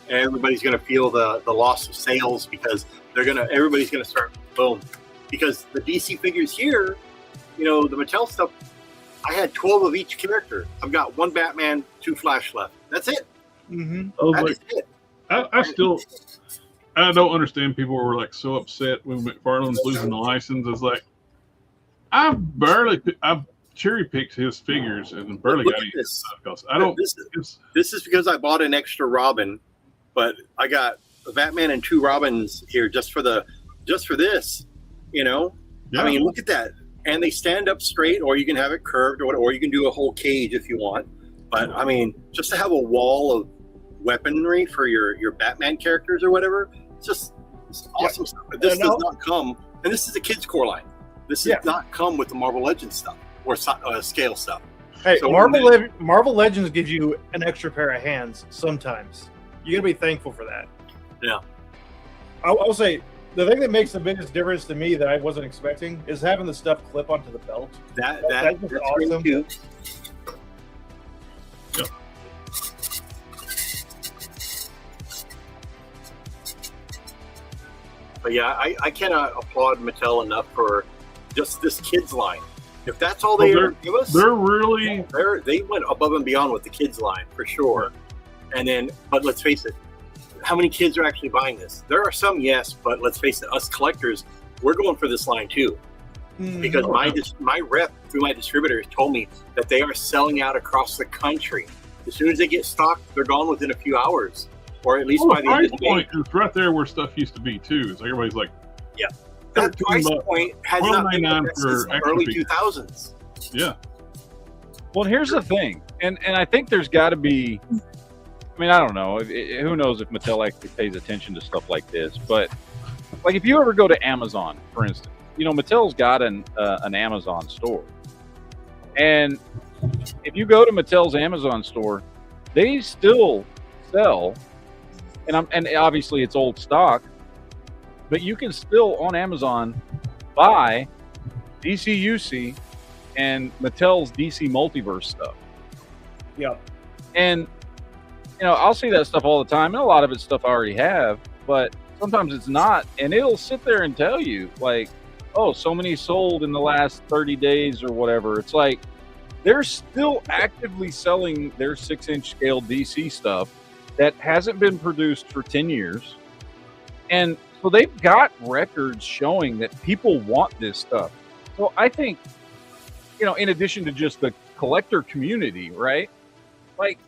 Everybody's gonna feel the loss of sales because everybody's gonna start boom. Because the DC figures here, you know, the Mattel stuff, I had 12 of each character. I've got one Batman, 2 Flash left. That's it. Mm-hmm. That is it. I don't understand people were like so upset when McFarlane's losing the license. It's like I've cherry picked his figures and barely got any stuff. This is because I bought an extra Robin, but I got a Batman and 2 Robins here just for this. You know, yeah. I mean, look at that. And they stand up straight, or you can have it curved, or you can do a whole cage if you want. But I mean, just to have a wall of weaponry for your Batman characters or whatever, it's awesome stuff. But this does not come, and this is a kids' core line. This does not come with the Marvel Legends stuff or scale stuff. Hey, so Marvel Legends gives you an extra pair of hands sometimes. You gotta be thankful for that. Yeah. I'll say the thing that makes the biggest difference to me that I wasn't expecting is having the stuff clip onto the belt. That's awesome. Really yeah. But yeah, I cannot applaud Mattel enough for just this kids line. If that's all they give us, they went above and beyond with the kids line for sure. And then, but let's face it, how many kids are actually buying this? There are some, yes, but let's face it, us collectors, we're going for this line too. Because my rep through my distributors told me that they are selling out across the country. As soon as they get stocked, they're gone within a few hours, or at least by the end of the day. It's right there where stuff used to be too. So everybody's like, yeah, that price point has not been since the early 2000s. Yeah. Well, here's the thing, and I think there's got to be. I mean, I don't know. Who knows if Mattel actually pays attention to stuff like this? But like, if you ever go to Amazon, for instance, you know, Mattel's got an Amazon store, and if you go to Mattel's Amazon store, they still sell, and obviously it's old stock, but you can still on Amazon buy DCUC and Mattel's DC Multiverse stuff. Yeah, and you know, I'll see that stuff all the time, and a lot of it's stuff I already have, but sometimes it's not, and it'll sit there and tell you, like, oh, so many sold in the last 30 days or whatever. It's like, they're still actively selling their 6-inch scale DC stuff, that hasn't been produced for 10 years. And so they've got records showing that people want this stuff. So I think, you know, in addition to just the collector community, right? Like,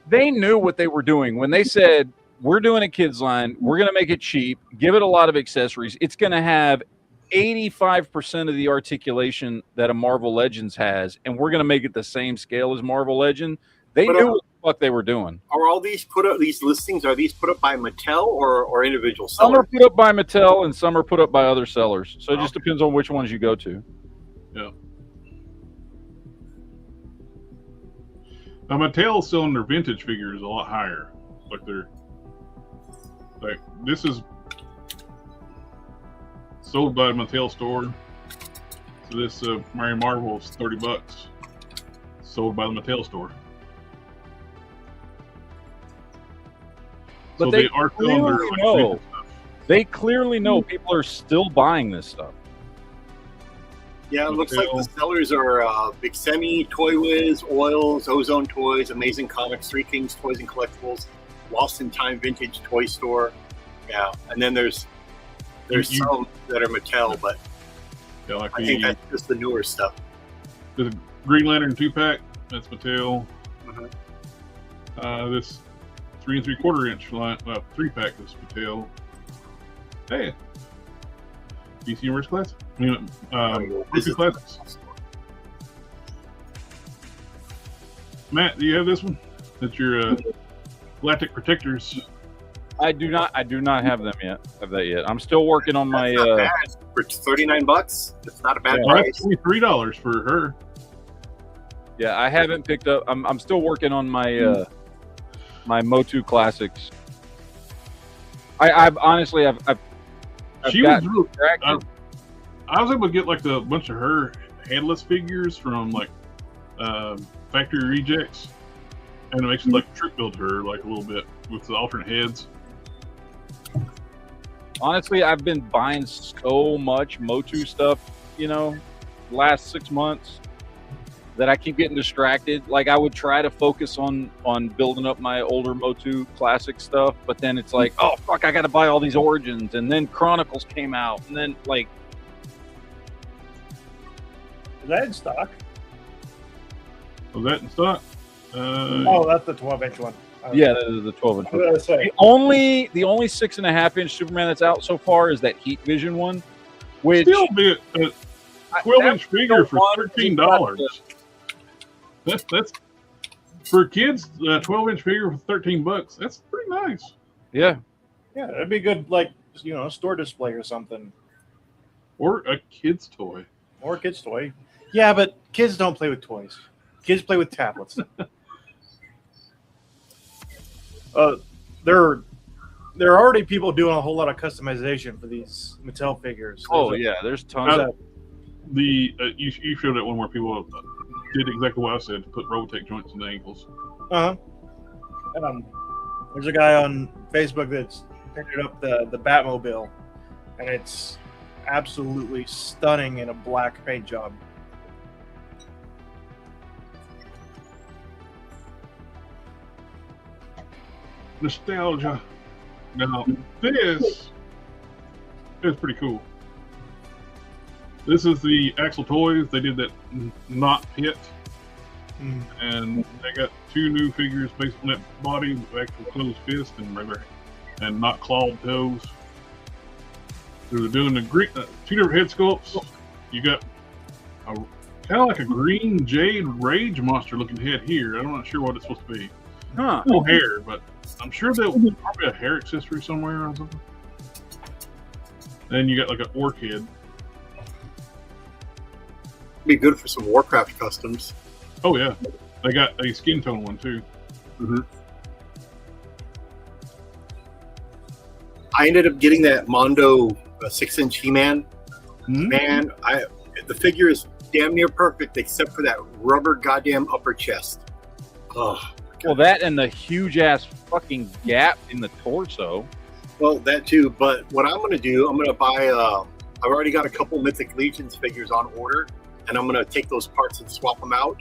they knew what they were doing when they said, we're doing a kids line, we're going to make it cheap, give it a lot of accessories. It's going to have 85% of the articulation that a Marvel Legends has, and we're going to make it the same scale as Marvel Legend. They knew what the fuck they were doing. Are all these put up? These listings, are these put up by Mattel or individual sellers? Some are put up by Mattel and some are put up by other sellers. So it just depends on which ones you go to. Yeah. Now Mattel's selling their vintage figures a lot higher. Like this is sold by a Mattel store. So this Mary Marvel is $30. Sold by the Mattel store. But so they are selling their vintage stuff. They clearly know people are still buying this stuff. Yeah, it looks like the sellers are Big Semi, Toy Wiz, Oils, Ozone Toys, Amazing Comics, Three Kings Toys and Collectibles, Lost in Time Vintage Toy Store. Yeah, and then there's some that are Mattel, but yeah, like I think that's just the newer stuff. The Green Lantern 2-pack, that's Mattel. Mm-hmm. This 3 3/4 inch 3-pack is Mattel. Hey, DC Universe Classic. I mean, DC Classics. Matt, do you have this one? That's your Galactic Protectors. I do not have them yet. Have that yet? I'm still working on my. Not bad. For $39, it's not a bad price. That's $23 for her. Yeah, I haven't picked up. I'm still working on my my Motu Classics. I've honestly She was real, I was able to get like a bunch of her headless figures from like factory rejects, and it makes it like trick build her like a little bit with the alternate heads. Honestly, I've been buying so much Motu stuff, you know, last 6 months that I keep getting distracted. Like I would try to focus on building up my older Motu classic stuff, but then it's like, oh fuck, I got to buy all these Origins, and then Chronicles came out, and then like. Is that in stock? Was that in stock? Oh, that's the 12-inch one. Yeah, that is the 12-inch one. What did I say? The only 6.5-inch Superman that's out so far is that Heat Vision one, which still be a 12-inch figure for $13. That's for kids. A 12-inch figure for $13. That's pretty nice. Yeah, it'd be good, like store display or something, or a kid's toy, or a kid's toy. Yeah, but kids don't play with toys. Kids play with tablets. There are already people doing a whole lot of customization for these Mattel figures. There's tons of you showed that one where people did exactly what I said, to put Robotech joints in the ankles. There's a guy on Facebook that's picked up the Batmobile, and it's absolutely stunning in a black paint job. Nostalgia. Now this is pretty cool. This is the Axel Toys. They did that Not Pit, and they got 2 new figures based on that body with actual closed fist and regular and not clawed toes. So they're doing the 2 different head sculpts. You got kind of like a green jade rage monster looking head here. I'm not sure what it's supposed to be. No hair, but I'm sure there'll be probably a hair accessory somewhere or something. Then you got like an orc head. Be good for some Warcraft customs. Oh yeah, they got a skin tone one too. Mm-hmm. I ended up getting that Mondo 6-inch He-Man. Man, the figure is damn near perfect except for that rubber goddamn upper chest. Oh. Well, that and the huge ass fucking gap in the torso. Well, that too. But what I'm going to do, I'm going to buy. I've already got a couple Mythic Legions figures on order, and I'm going to take those parts and swap them out,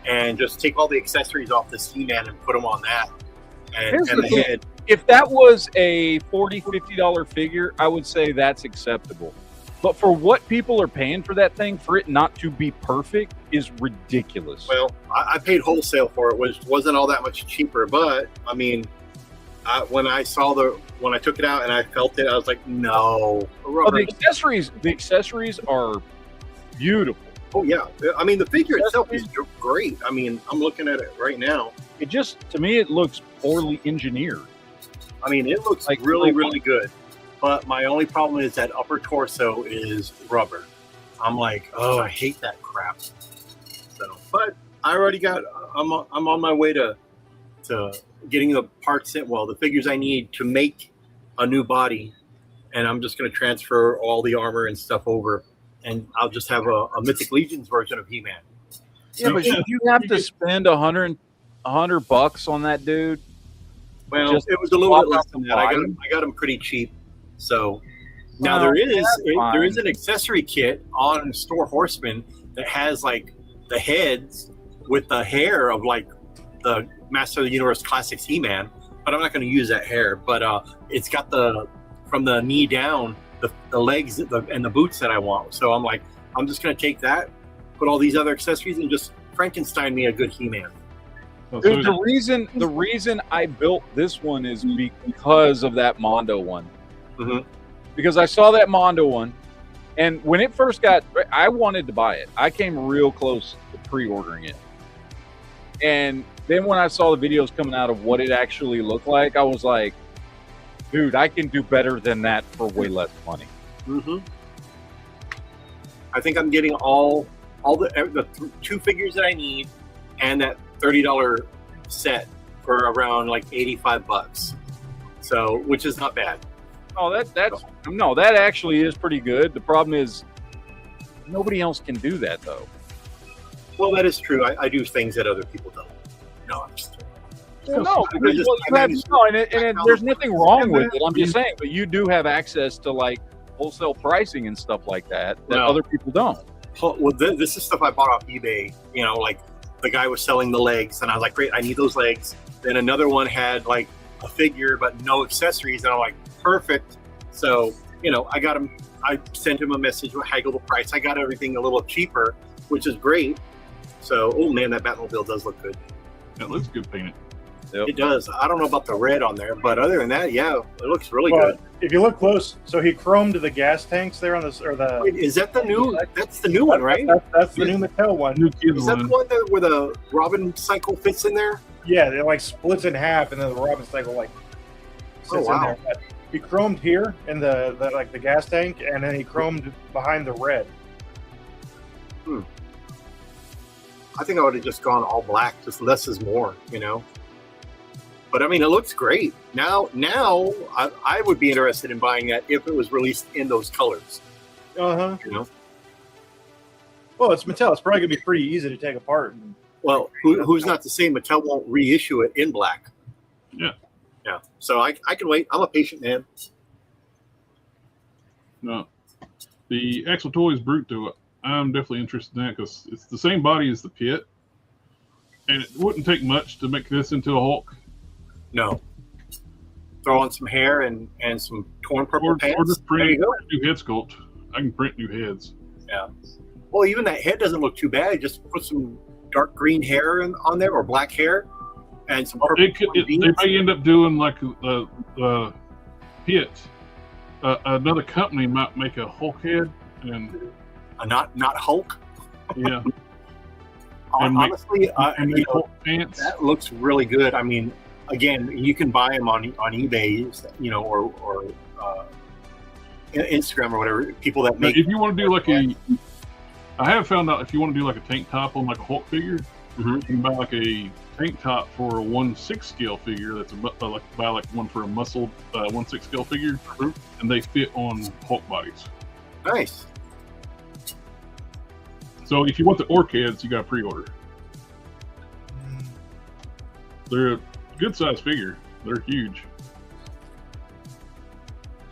and just take all the accessories off this He-Man and put them on that. and the head. If that was a $40, $50 figure, I would say that's acceptable. But for what people are paying for that thing, for it not to be perfect, is ridiculous. Well, I paid wholesale for it, which wasn't all that much cheaper. But I mean, when I took it out and I felt it, I was like, no. Oh, the accessories are beautiful. Oh yeah, I mean the figure itself is great. I mean, I'm looking at it right now. It just, to me, it looks poorly engineered. I mean, it looks like really, really good. But my only problem is that upper torso is rubber. I'm like, oh, I hate that crap. So, but I already got. I'm on my way to getting the parts in. Well, the figures I need to make a new body, and I'm just going to transfer all the armor and stuff over, and I'll just have a Mythic Legions version of He-Man. Yeah, but you have to spend $100 on that dude. Well, it was a little bit less than that. I got them pretty cheap. So now there is an accessory kit on Store Horseman that has like the heads with the hair of like the Master of the Universe Classics He-Man, but I'm not going to use that hair. But it's got from the knee down, the legs and the boots that I want. So I'm like, I'm just going to take that, put all these other accessories, and just Frankenstein me a good He-Man. Dude, the reason I built this one is because of that Mondo one. Mm-hmm. Because I saw that Mondo one, and when it first I wanted to buy it. I came real close to pre-ordering it. And then when I saw the videos coming out of what it actually looked like, I was like, dude, I can do better than that for way less money. Mm-hmm. I think I'm getting all the two figures that I need and that $30 set for around like $85. So, which is not bad. Oh, that actually is pretty good. The problem is nobody else can do that though. Well, that is true. I do things that other people don't. No, I'm just. Well, there's nothing wrong with it. I'm just saying, but you do have access to like wholesale pricing and stuff like that other people don't. Well, this is stuff I bought off eBay. You know, like the guy was selling the legs, and I was like, great, I need those legs. Then another one had like a figure but no accessories, and I'm like, perfect. So, you know, I got him. I sent him a message with haggle the price. I got everything a little cheaper, which is great. So, oh man, that Batmobile does look good. It looks good painted. Yep. It does. I don't know about the red on there, but other than that, yeah, it looks really good. If you look close, so he chromed the gas tanks there on this, or the. Wait, is that the new? That's the new one, right? That's the new Mattel one. Is that the one where the Robin cycle fits in there? Yeah, it like splits in half, and then the Robin cycle like sits in there. But he chromed here in the like the gas tank, and then he chromed behind the red. I think I would have just gone all black, just less is more, you know. But I mean, it looks great. Now I would be interested in buying that if it was released in those colors. You know. Well, it's Mattel. It's probably gonna be pretty easy to take apart. Well, who's not to say Mattel won't reissue it in black? Yeah. Yeah. So I can wait. I'm a patient man. No, the Axel Toys Bruto, I'm definitely interested in that because it's the same body as the Pit, and it wouldn't take much to make this into a Hulk. No. Throw on some hair and some torn purple pants. Or just print a new head sculpt. I can print new heads. Yeah. Well, even that head doesn't look too bad. Just put some dark green hair on there or black hair and some purple. They may end up doing like the Pit. Another company might make a Hulk head and not Hulk. Yeah. Honestly, pants. That looks really good. I mean, again, you can buy them on eBay, you know, or Instagram or whatever. People that make. If you want to do like I have found out if you want to do like a tank top on like a Hulk figure, you can buy like a tank top for a 1/6 scale figure. That's buy like one for a muscled 1/6 scale figure, and they fit on Hulk bodies. Nice. So if you want the orc heads, you got to pre-order. They're a good size figure. They're huge.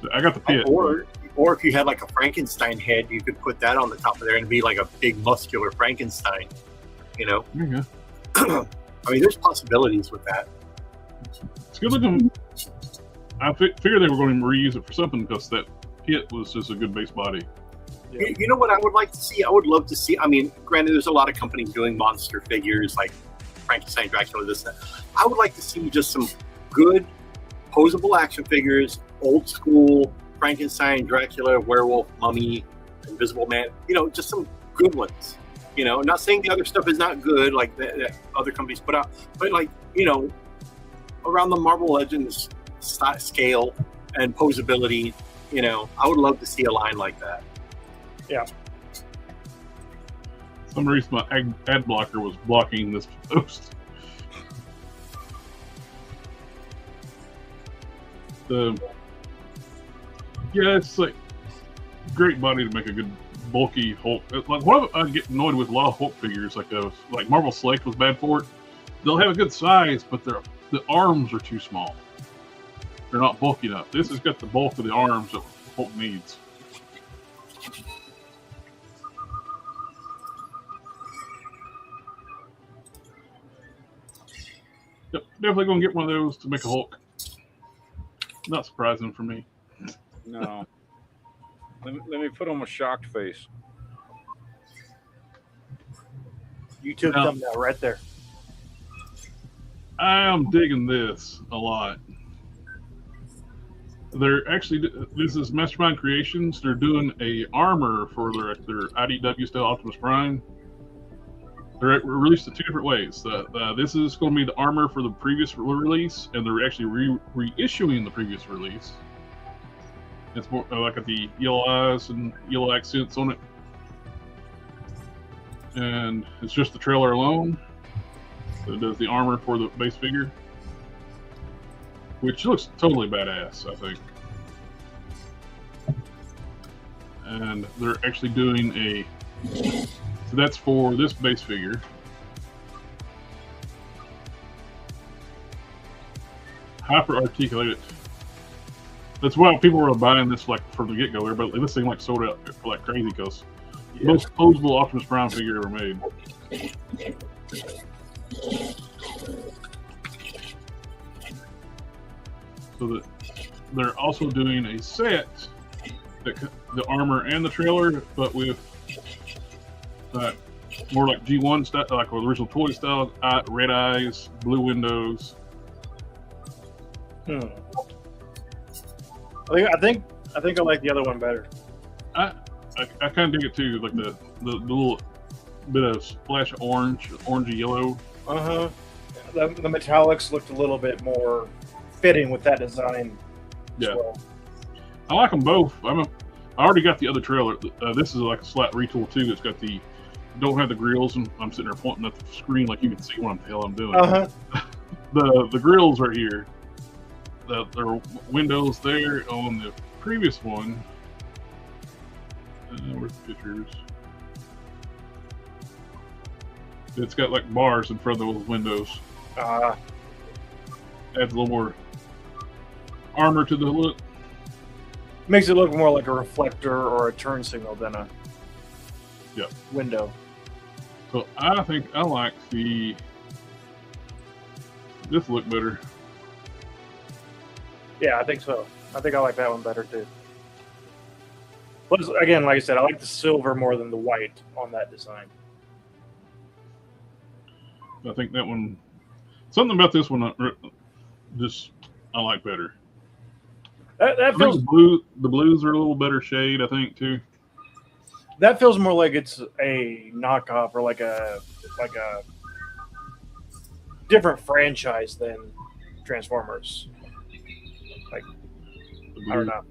So I got the Pit. Or if you had like a Frankenstein head, you could put that on the top of there and be like a big muscular Frankenstein. You know. Yeah. I mean, there's possibilities with that. It's good looking. I figured they were going to reuse it for something because that kit was just a good base body. Yeah. You know what I would like to see? I would love to see. I mean, granted, there's a lot of companies doing monster figures like Frankenstein, Dracula, this, that. I would like to see just some good posable action figures, old school Frankenstein, Dracula, werewolf, mummy, Invisible Man. You know, just some good ones. You know, not saying the other stuff is not good, like that other companies put out, but like, you know, around the Marvel Legends scale and posability, you know, I would love to see a line like that. Yeah. For some reason, my ad blocker was blocking this post. Yeah, it's like great body to make a good bulky Hulk. Like what I get annoyed with a lot of Hulk figures, like Marvel Select was bad for it. They'll have a good size, but the arms are too small. They're not bulky enough. This has got the bulk of the arms that Hulk needs. Yep, definitely gonna get one of those to make a Hulk. Not surprising for me. No. Let me put on a shocked face. YouTube thumbnail right there. I'm digging this a lot. They're actually, this is Mastermind Creations. They're doing a armor for their IDW style Optimus Prime. They're released in two different ways. This is going to be the armor for the previous release, and they're actually reissuing the previous release. It's more like the yellow eyes and yellow accents on it. And it's just the trailer alone. So it does the armor for the base figure, which looks totally badass, I think. And they're actually doing so that's for this base figure. Hyper articulated. That's why people were buying this like from the get-go. Everybody, this thing like sold out like crazy because most posable Optimus Prime figure ever made. So that they're also doing a set that the armor and the trailer, but with more like G1 style, like original toy style, red eyes, blue windows. I think I like the other one better. I kind of dig it too, like the little bit of splash of orangey yellow. The metallics looked a little bit more fitting with that design. Yeah, well. I like them both. I already got the other trailer. This is like a slight retool too. It's got don't have the grills, and I'm sitting there pointing at the screen like you can see what the hell I'm doing. The grills right here. There are windows there on the previous one. Where's the pictures? It's got like bars in front of those windows. Adds a little more armor to the look. Makes it look more like a reflector or a turn signal than a window. So I think I like this look better. Yeah, I think so. I think I like that one better too. But again, like I said, I like the silver more than the white on that design. I think that one, something about this one, I like better. That feels the blues are a little better shade, I think too. That feels more like it's a knockoff or like a different franchise than Transformers. Like, I don't know.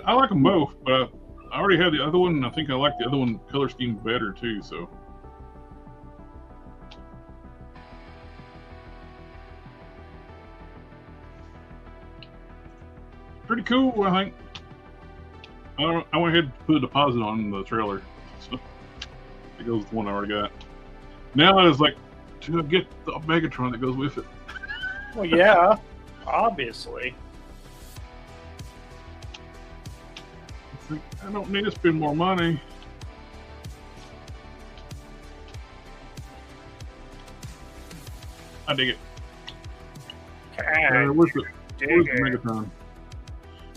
I like them both, but I already had the other one, and I think I like the other one color scheme better too. So, pretty cool, I think. I went ahead and put a deposit on the trailer, so it goes with the one I already got. Now I was like, to get the Megatron that goes with it. Well, yeah, obviously. I don't need to spend more money. I dig it. God, Where's the Megatron?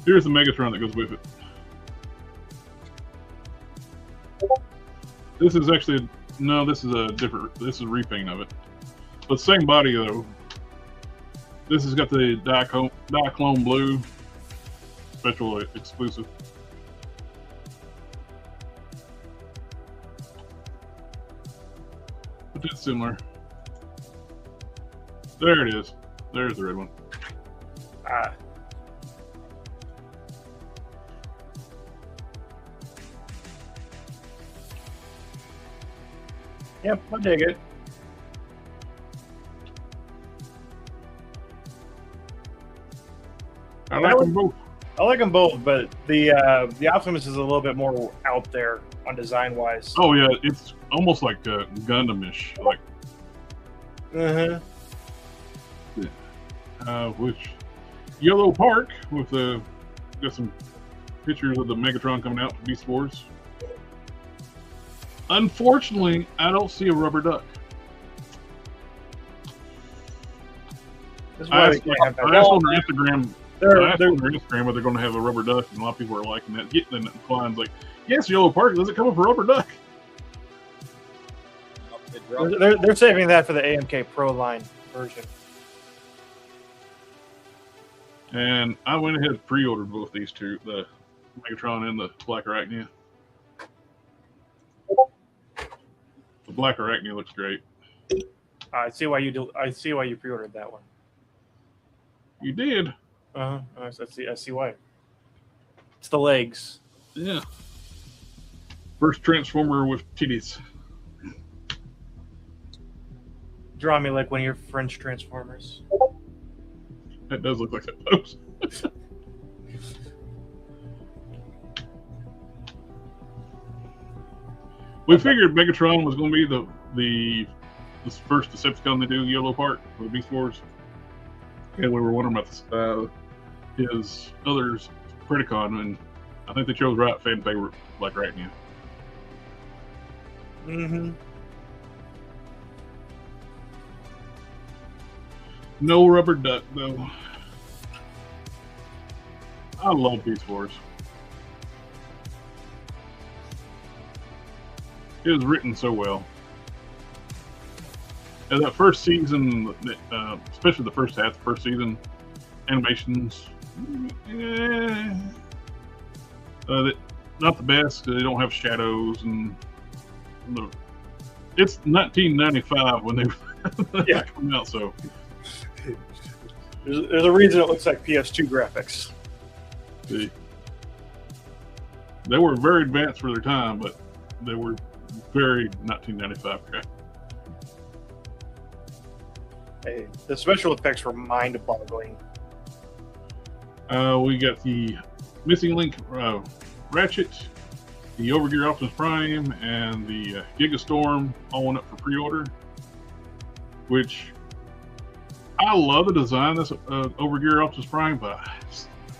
Here's the Megatron that goes with it. This is actually no. This is a different. This is a repaint of it, but same body though. This has got the Diaclone blue, special exclusive. But it's similar. There it is. There's the red one. Ah. Yep, I dig it. I like them both. I like them both, but the Optimus is a little bit more out there on design wise. Oh yeah, it's almost like Gundam-ish, like. Which Yellow Park with got some pictures of the Megatron coming out for Beast Wars. Unfortunately, I don't see a rubber duck. This is I why asked on their Instagram. I asked on their Instagram whether they're going to have a rubber duck, and a lot of people are liking that. Getting in Klein's like, yes, Yellow Park, does it come with a rubber duck? They're saving that for the AMK Pro line version. And I went ahead and pre-ordered both these two, the Megatron and the Black Arachnia. The Black Arachnia looks great. I see why you do. I see why you pre-ordered that one. You did? I see why. It's the legs. Yeah. First Transformer with titties. Draw me like one of your French Transformers. That does look like that pose. We figured Megatron was going to be the first Decepticon to do Yellow Park for the Beast Wars. And we were wondering about his others, Predacon, and I think they chose right fan favorite, like right now. Mm-hmm. No rubber duck, though. I love Beast Wars. It was written so well. And that first season, especially the first half, the first season, animations, not the best. They don't have shadows, and it's 1995 when they come out, so. There's a reason it looks like PS2 graphics. See, they were very advanced for their time, but they were very 1995 crap. Hey, the special effects were mind-boggling. We got the Missing Link Ratchet, the Overgear Optimus Prime, and the Gigastorm all went up for pre-order, which I love the design of this Overgear Optimus Prime, but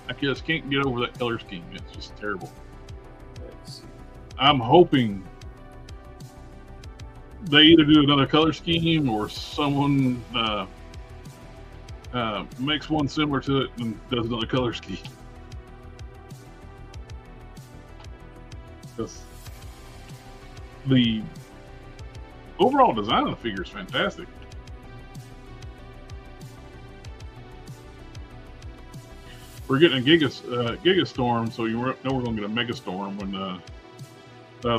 I just can't get over that color scheme. It's just terrible. I'm hoping they either do another color scheme or someone makes one similar to it and does another color scheme. Because the overall design of the figure is fantastic. We're getting a Gigastorm, so you know we're going to get a Megastorm when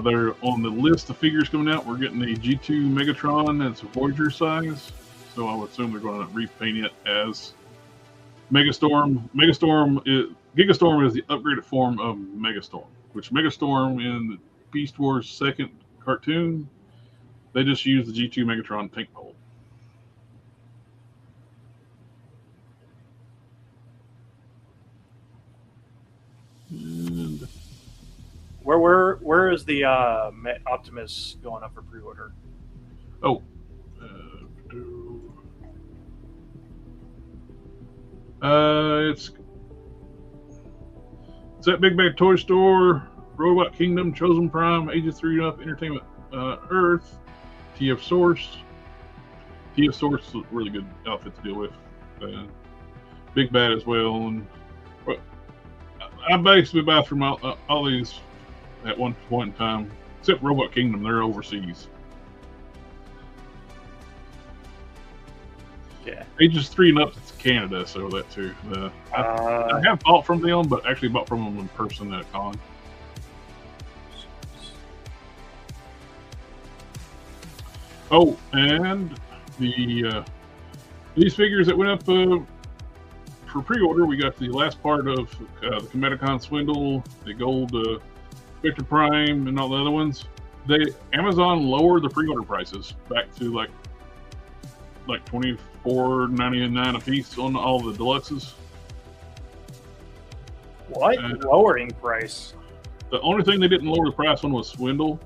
they're on the list of figures coming out. We're getting the G2 Megatron that's Voyager size, so I would assume they're going to repaint it as Megastorm. Gigastorm is the upgraded form of Megastorm, which Megastorm in the Beast Wars second cartoon, they just used the G2 Megatron paint mold. And Where is the Optimus going up for pre-order? oh, it's at Big Bad Toy Store, Robot Kingdom, Chosen Prime, Ages 3 Up, Entertainment Earth, TF Source, Kia Source is a really good outfit to deal with. Big Bad as well. And I basically buy from all these at one point in time, except Robot Kingdom. They're overseas. Yeah. Ages 3 and up, it's Canada, so that too. I have bought from them, but actually bought from them in person at a con. Oh, and these figures that went up for pre-order, we got the last part of the Comedicon Swindle, the gold Victor Prime, and all the other ones. Amazon lowered the pre-order prices back to like $24.99 a piece on all the deluxes. What? Lowering price? The only thing they didn't lower the price on was Swindle.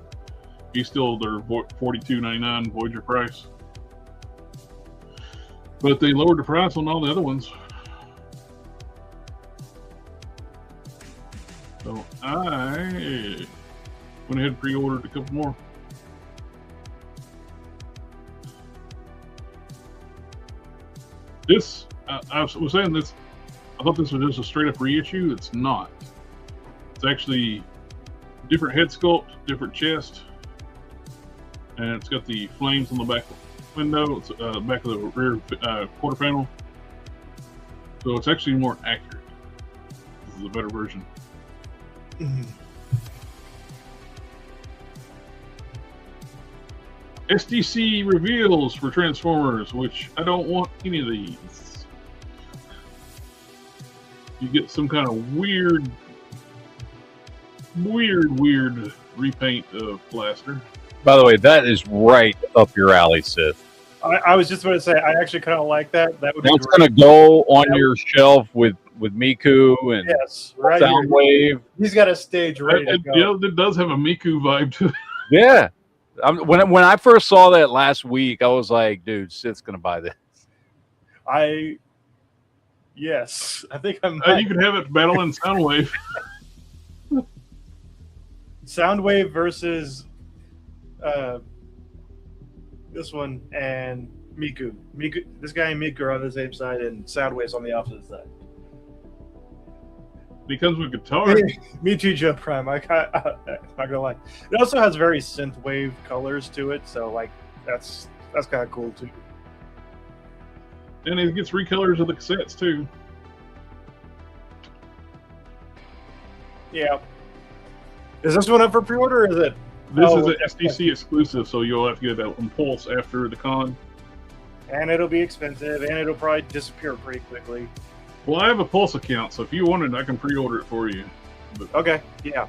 He's still their $42.99 Voyager price. But they lowered the price on all the other ones. So I went ahead and pre-ordered a couple more. This, I was saying this, I thought this was just a straight up reissue. It's not. It's actually different head sculpt, different chest, and it's got the flames on the back window. It's back of the rear quarter panel. So it's actually more accurate. This is a better version. SDC reveals for Transformers, which I don't want any of these. You get some kind of weird repaint of Blaster. By the way, that is right up your alley, Sith. I was just about to say, I actually kind of like that. That would That's be going to go on your shelf with Miku and yes, right. Soundwave. He's got a stage ready to go. Yeah, it does have a Miku vibe to it. Yeah. When I first saw that last week, I was like, dude, Sith's going to buy this. Yes, I think I might. You can have it battling Soundwave. Soundwave versus this one and Miku. This guy and Miku are on the same side, and Soundwave's on the opposite side. He comes with guitar. Me too, Joe Prime. I'm not gonna lie. It also has very synthwave colors to it, so like that's kind of cool too. And it gets recolors of the cassettes too. Yeah. Is this one up for pre-order, or is it? This is an SDC exclusive, so you'll have to get that Impulse after the con. And it'll be expensive, and it'll probably disappear pretty quickly. Well, I have a Pulse account, so if you want it, I can pre-order it for you. But okay. Yeah.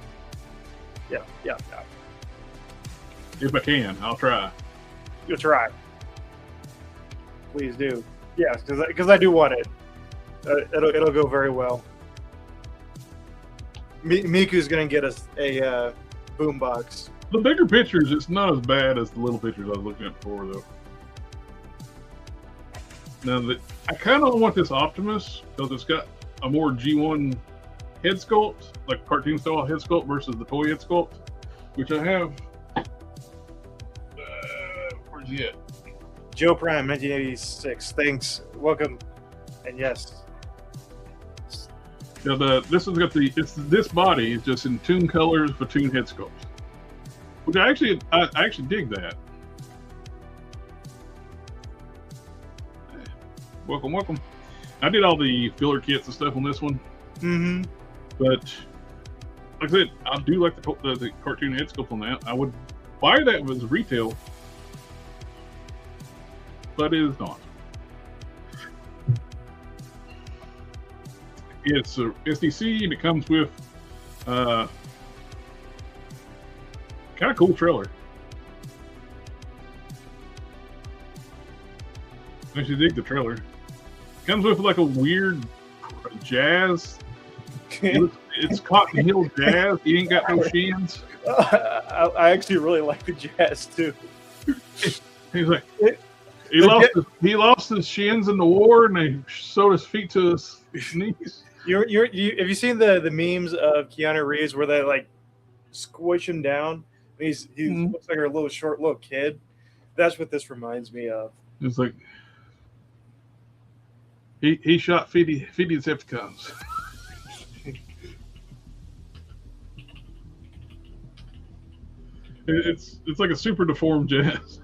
If I can, I'll try. You'll try. Please do. Yes, because I do want it. It'll go very well. Miku's gonna get us a boombox. The bigger pictures, it's not as bad as the little pictures I was looking at before, though. Now, I kind of want this Optimus because it's got a more G1 head sculpt, like cartoon style head sculpt versus the toy head sculpt, which I have. Where's he at? Joe Prime, 1986. Thanks. Welcome. And yes. Now this has got this body is just in Toon colors for Toon head sculpt, which I actually dig that. Welcome. I did all the filler kits and stuff on this one. Mm-hmm. But like I said, I do like the cartoon head sculpt on that. I would buy that as retail, but it is not. It's a SDC and it comes with kind of cool trailer. I actually dig the trailer. Comes with like a weird jazz. It's Cotton Hill jazz. He ain't got no shins. I actually really like the jazz too. He's like, he lost his shins in the war, and they sewed his feet to his knees. Have you seen the memes of Keanu Reeves where they like squish him down? He looks like a little short little kid. That's what this reminds me of. It's like he shot 50 Decepticons. It's like a super deformed jazz.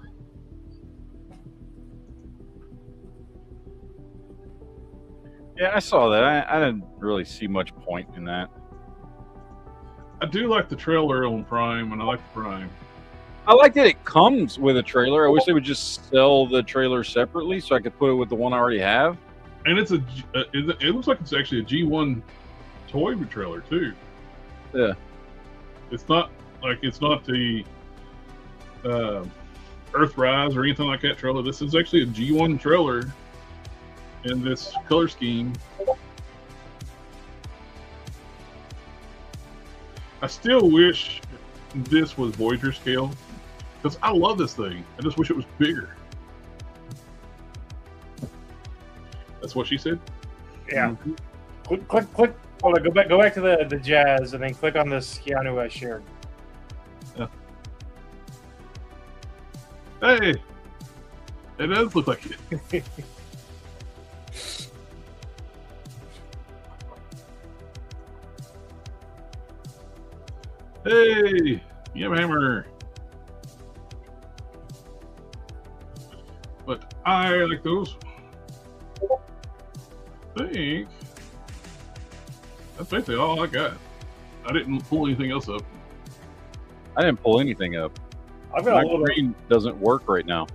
Yeah, I saw that. I didn't really see much point in that. I do like the trailer on Prime, and I like the Prime. I like that it comes with a trailer. I wish they would just sell the trailer separately so I could put it with the one I already have. And it's it looks like it's actually a G1 toy trailer too. Yeah. It's not the Earthrise or anything like that trailer. This is actually a G1 trailer in this color scheme. I still wish this was Voyager scale because I love this thing. I just wish it was bigger. That's what she said. Yeah. Click. Hold on. Go back to the jazz, and then click on this Keanu I shared. Yeah. Hey, it does look like it. Hey, Hammer. But I like those. I think that's basically all I got. I didn't pull anything else up. I didn't pull anything up. I've got My a little bit. screen doesn't work right now.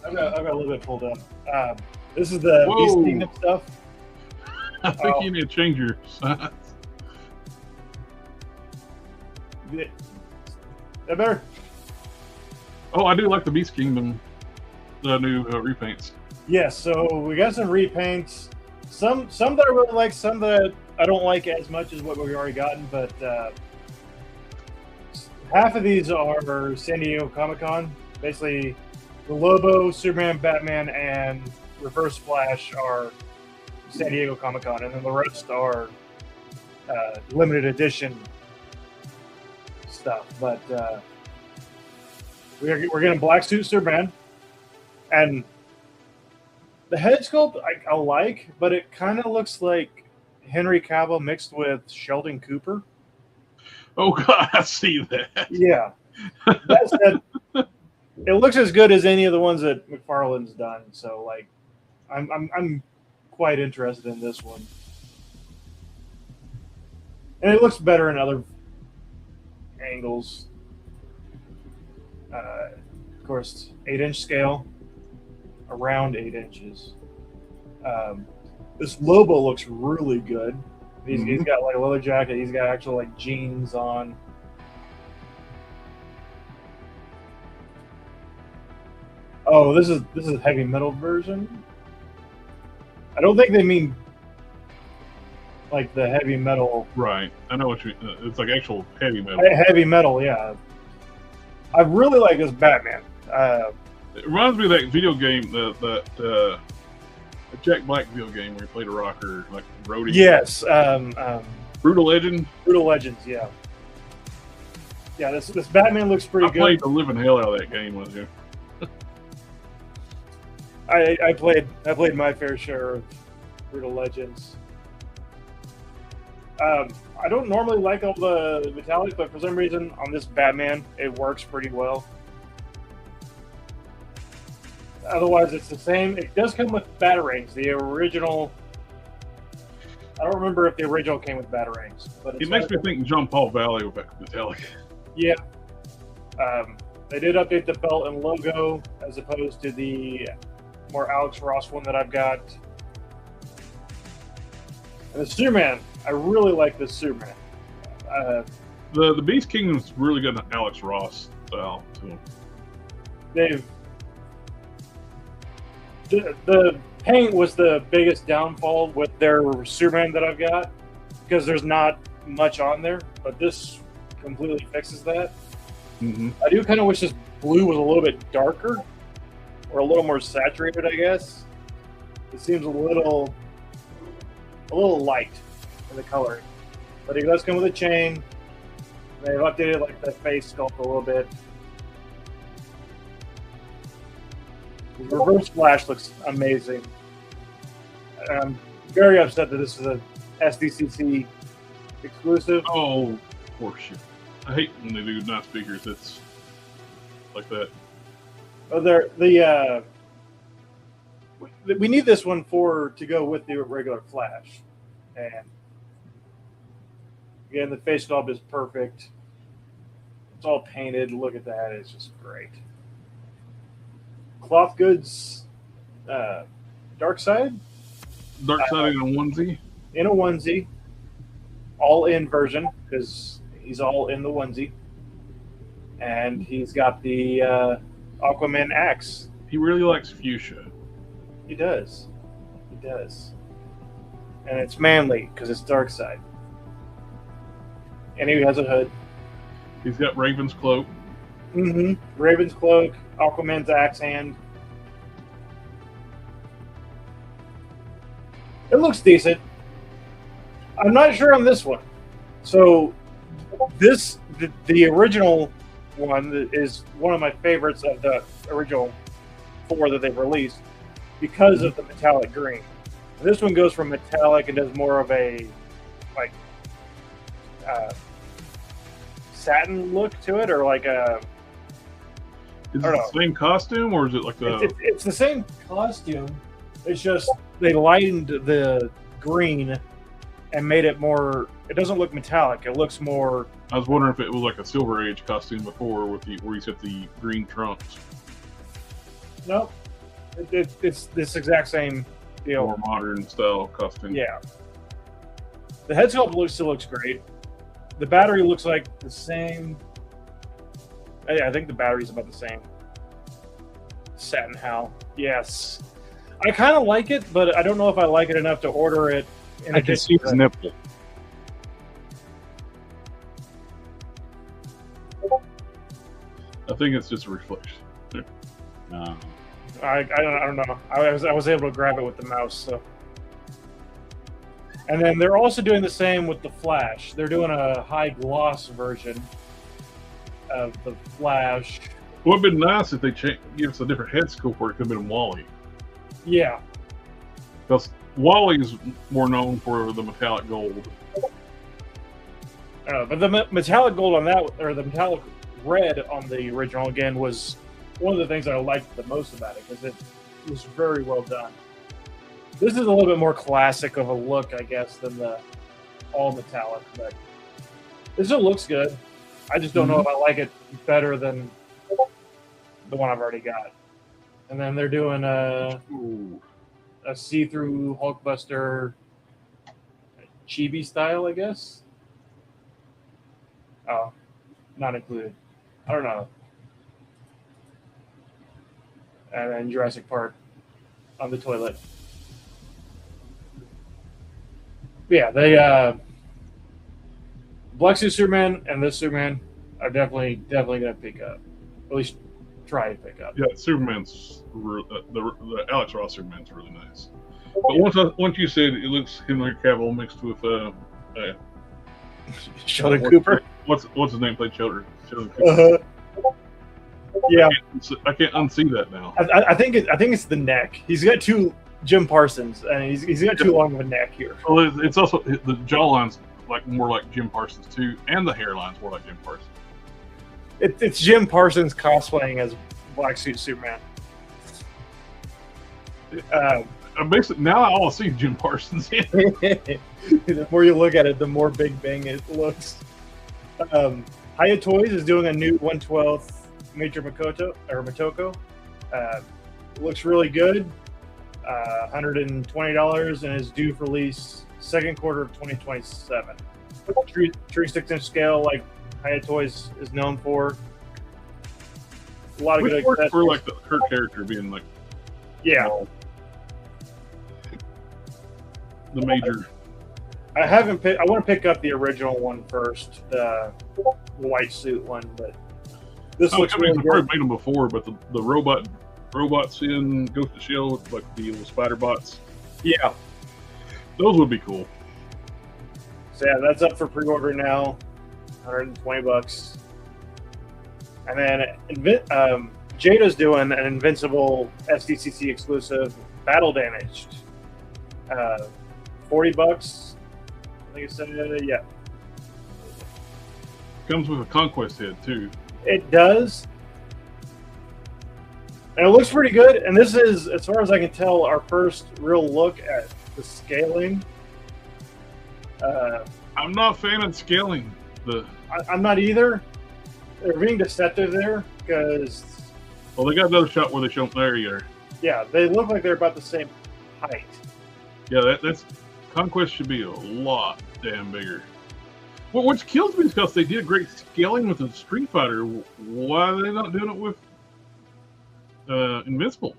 I've got a little bit pulled up. This is the Whoa. Beast Kingdom stuff. I think you need to change your size. That better? Oh, I do like the Beast Kingdom, the new repaints. Yes. So we got some repaints. Some that I really like. Some that I don't like as much as what we've already gotten. But half of these are San Diego Comic-Con. Basically, the Lobo, Superman, Batman, and Reverse Flash are San Diego Comic-Con, and then the rest are limited edition stuff. But we're getting Black Suit Superman, and the head sculpt I like, but it kind of looks like Henry Cavill mixed with Sheldon Cooper. Oh God, I see that. Yeah, that it looks as good as any of the ones that McFarlane's done. So like, I'm quite interested in this one, and it looks better in other angles. Of course, 8-inch scale, around 8 inches. This Lobo looks really good. He's got like a leather jacket. He's got actual like jeans on. Oh, this is a heavy metal version. I don't think they mean like the heavy metal. Right, I know what you. It's like actual heavy metal. Heavy metal, yeah. I really like this Batman. It reminds me of that video game, the Jack Black video game where he played a rocker, like roadie. Yes. Brutal Legend. Brutal Legends, yeah. Yeah, this Batman looks pretty good. I played the living hell out of that game, wasn't you? I played my fair share of Brutal Legends. I don't normally like all the metallic, but for some reason on this Batman, it works pretty well. Otherwise, it's the same. It does come with batarangs. The original, I don't remember if the original came with batarangs, but It makes me think John Paul Valley with Metallica. Yeah. They did update the belt and logo as opposed to the more Alex Ross one that I've got. And the Superman, I really like this Superman. The Beast Kingdom's really good at Alex Ross style too. The paint was the biggest downfall with their Superman that I've got because there's not much on there, but this completely fixes that. Mm-hmm. I do kind of wish this blue was a little bit darker or a little more saturated, I guess. It seems a little light in the coloring, but it does come with a chain. They've updated like the face sculpt a little bit. The Reverse Flash looks amazing. I'm very upset that this is a SDCC exclusive. Oh, horseshit. I hate when they do nice figures that's like that. Oh, we need this one to go with the regular Flash. And again, the face sculpt is perfect. It's all painted. Look at that. It's just great. Cloth Goods Dark Side. Dark Side in a onesie? In a onesie. All in version, because he's all in the onesie. And he's got the Aquaman axe. He really likes fuchsia. He does. He does. And it's manly, because it's Dark Side. And he has a hood. He's got Raven's cloak. Mm-hmm. Raven's cloak, Aquaman's axe hand. It looks decent. I'm not sure on this one. So, the original one is one of my favorites of the original 4 that they've released because of the metallic green. This one goes from metallic and does more of a satin look to it, or like a. Is it the same costume, or is it like the? It's the same costume. It's just they lightened the green and made it more. It doesn't look metallic. It looks more. I was wondering if it was like a Silver Age costume before, where he's got the green trunks. No, it's this exact same deal. More modern style costume. Yeah. The head sculpt still looks great. The battery looks like the same. Yeah, I think the battery's about the same. Satin Hal. Yes. I kind of like it, but I don't know if I like it enough to order it. I can see his nipple. I think it's just a reflection. No. I don't know. I was able to grab it with the mouse. So. And then they're also doing the same with the Flash. They're doing a high gloss version of the Flash. It would have been nice if they give us a different head sculpt where it could have been Wally. Yeah. Because Wally is more known for the metallic gold. But the metallic gold on that, or the metallic red on the original, again, was one of the things I liked the most about it, because it was very well done. This is a little bit more classic of a look, I guess, than the all metallic, but it still looks good. I just don't know if I like it better than the one I've already got. And then they're doing a see-through Hulkbuster chibi style, I guess. Oh, not included. I don't know. And then Jurassic Park on the toilet. Yeah, they Black Suit Superman and this Superman are definitely gonna pick up. At least try to pick up. Yeah, Superman's the Alex Ross Superman's really nice. But once you said it looks Henry Cavill mixed with Sheldon Cooper. What's his name? Played Sheldon Cooper. Yeah, I can't unsee that now. I think it's the neck. He's got two Jim Parsons, and he's got too long of a neck here. Well, it's also the jawline's more like Jim Parsons too, and the hairline's more like Jim Parsons. It's Jim Parsons cosplaying as Black Suit Superman. Basically, now I all see Jim Parsons in. The more you look at it, the more Big Bang it looks. Hiya Toys is doing a new 1/12 Major Motoko. Looks really good. $120 and is due for release second quarter of 2027. True 6-inch scale, like Hiya Toys is known for. A lot of good accessories. For like her character being like, yeah, the major. I haven't picked. I want to pick up the original one first, the white suit one, but this looks really good. I've already made them before, but the robots in Ghost of Shell, like the little spider bots. Yeah, those would be cool. So yeah, that's up for pre-order now, $120. And then Jada's doing an Invincible SDCC exclusive Battle Damaged. $40. I think it said, yeah. Comes with a Conquest head too. It does. And it looks pretty good. And this is, as far as I can tell, our first real look at the scaling. I'm not a fan of scaling. I'm not either. They're being deceptive there because. Well, they got another shot where they show them. There you are. Yeah, they look like they're about the same height. Yeah, that's Conquest should be a lot damn bigger. Well, what kills me is because they did great scaling with the Street Fighter. Why are they not doing it with Invincible?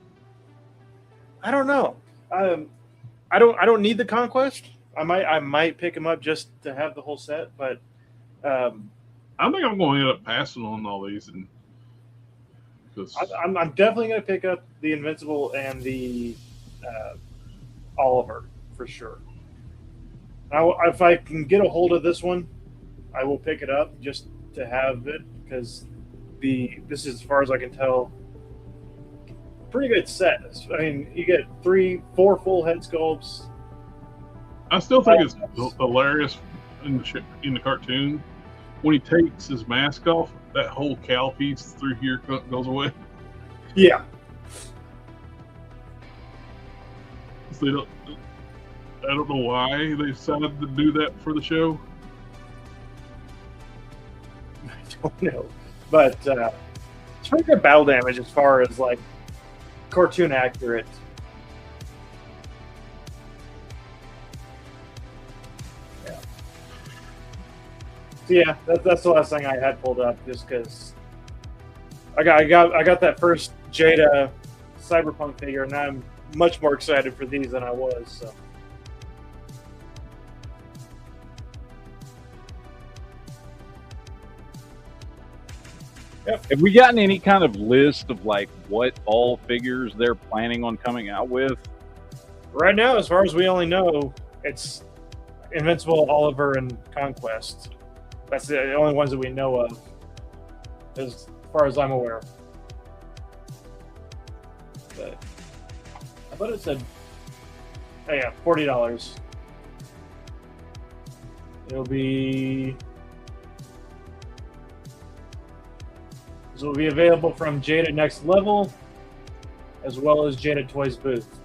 I don't know. I don't need the Conquest. I might pick them up just to have the whole set, but I think I'm going to end up passing on all these. And I'm definitely going to pick up the Invincible and the Oliver for sure. If I can get a hold of this one, I will pick it up just to have it because this is, as far as I can tell, pretty good set. I mean, you get 4 full head sculpts. I still think it's hilarious in the cartoon when he takes his mask off. That whole cow piece through here goes away. Yeah. So I don't know why they decided to do that for the show. I don't know, but it's pretty good battle damage as far as like cartoon accurate. Yeah, that's the last thing I had pulled up, just because I got that first Jada Cyberpunk figure, and I'm much more excited for these than I was. So. Yep. Have we gotten any kind of list of like what all figures they're planning on coming out with? Right now, as far as we only know, it's Invincible, Oliver, and Conquest. That's the only ones that we know of, as far as I'm aware. But I thought it said, oh yeah, $40. It'll be available from Jada Next Level, as well as Jada Toys booth.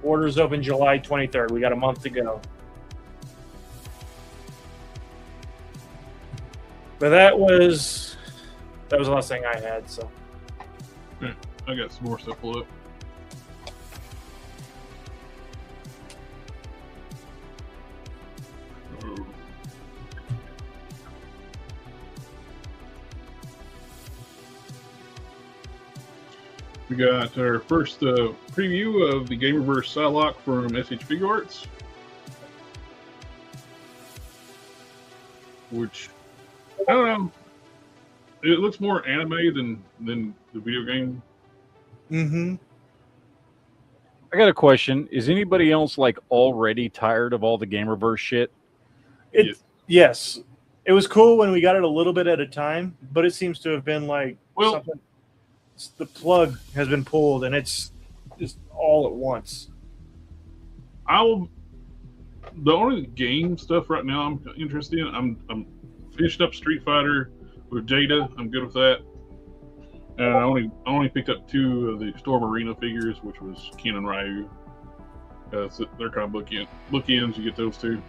Orders open July 23rd. We got a month to go. But that was the last thing I had. So Yeah, I got some more stuff pulled up. We got our first preview of the Gamerverse Psylocke from SH Figure Arts, which I don't know. It looks more anime than the video game. mm-hmm. I got a question. Is anybody else like already tired of all the Gamerverse shit? Yes. It was cool when we got it a little bit at a time, but it seems to have been like something. The plug has been pulled, and it's just all at once. The only game stuff right now I'm interested in. I'm finished up Street Fighter with Jada. I'm good with that. And I only picked up 2 of the Storm Arena figures, which was Ken and Ryu. So they're kind of bookends. You get those 2.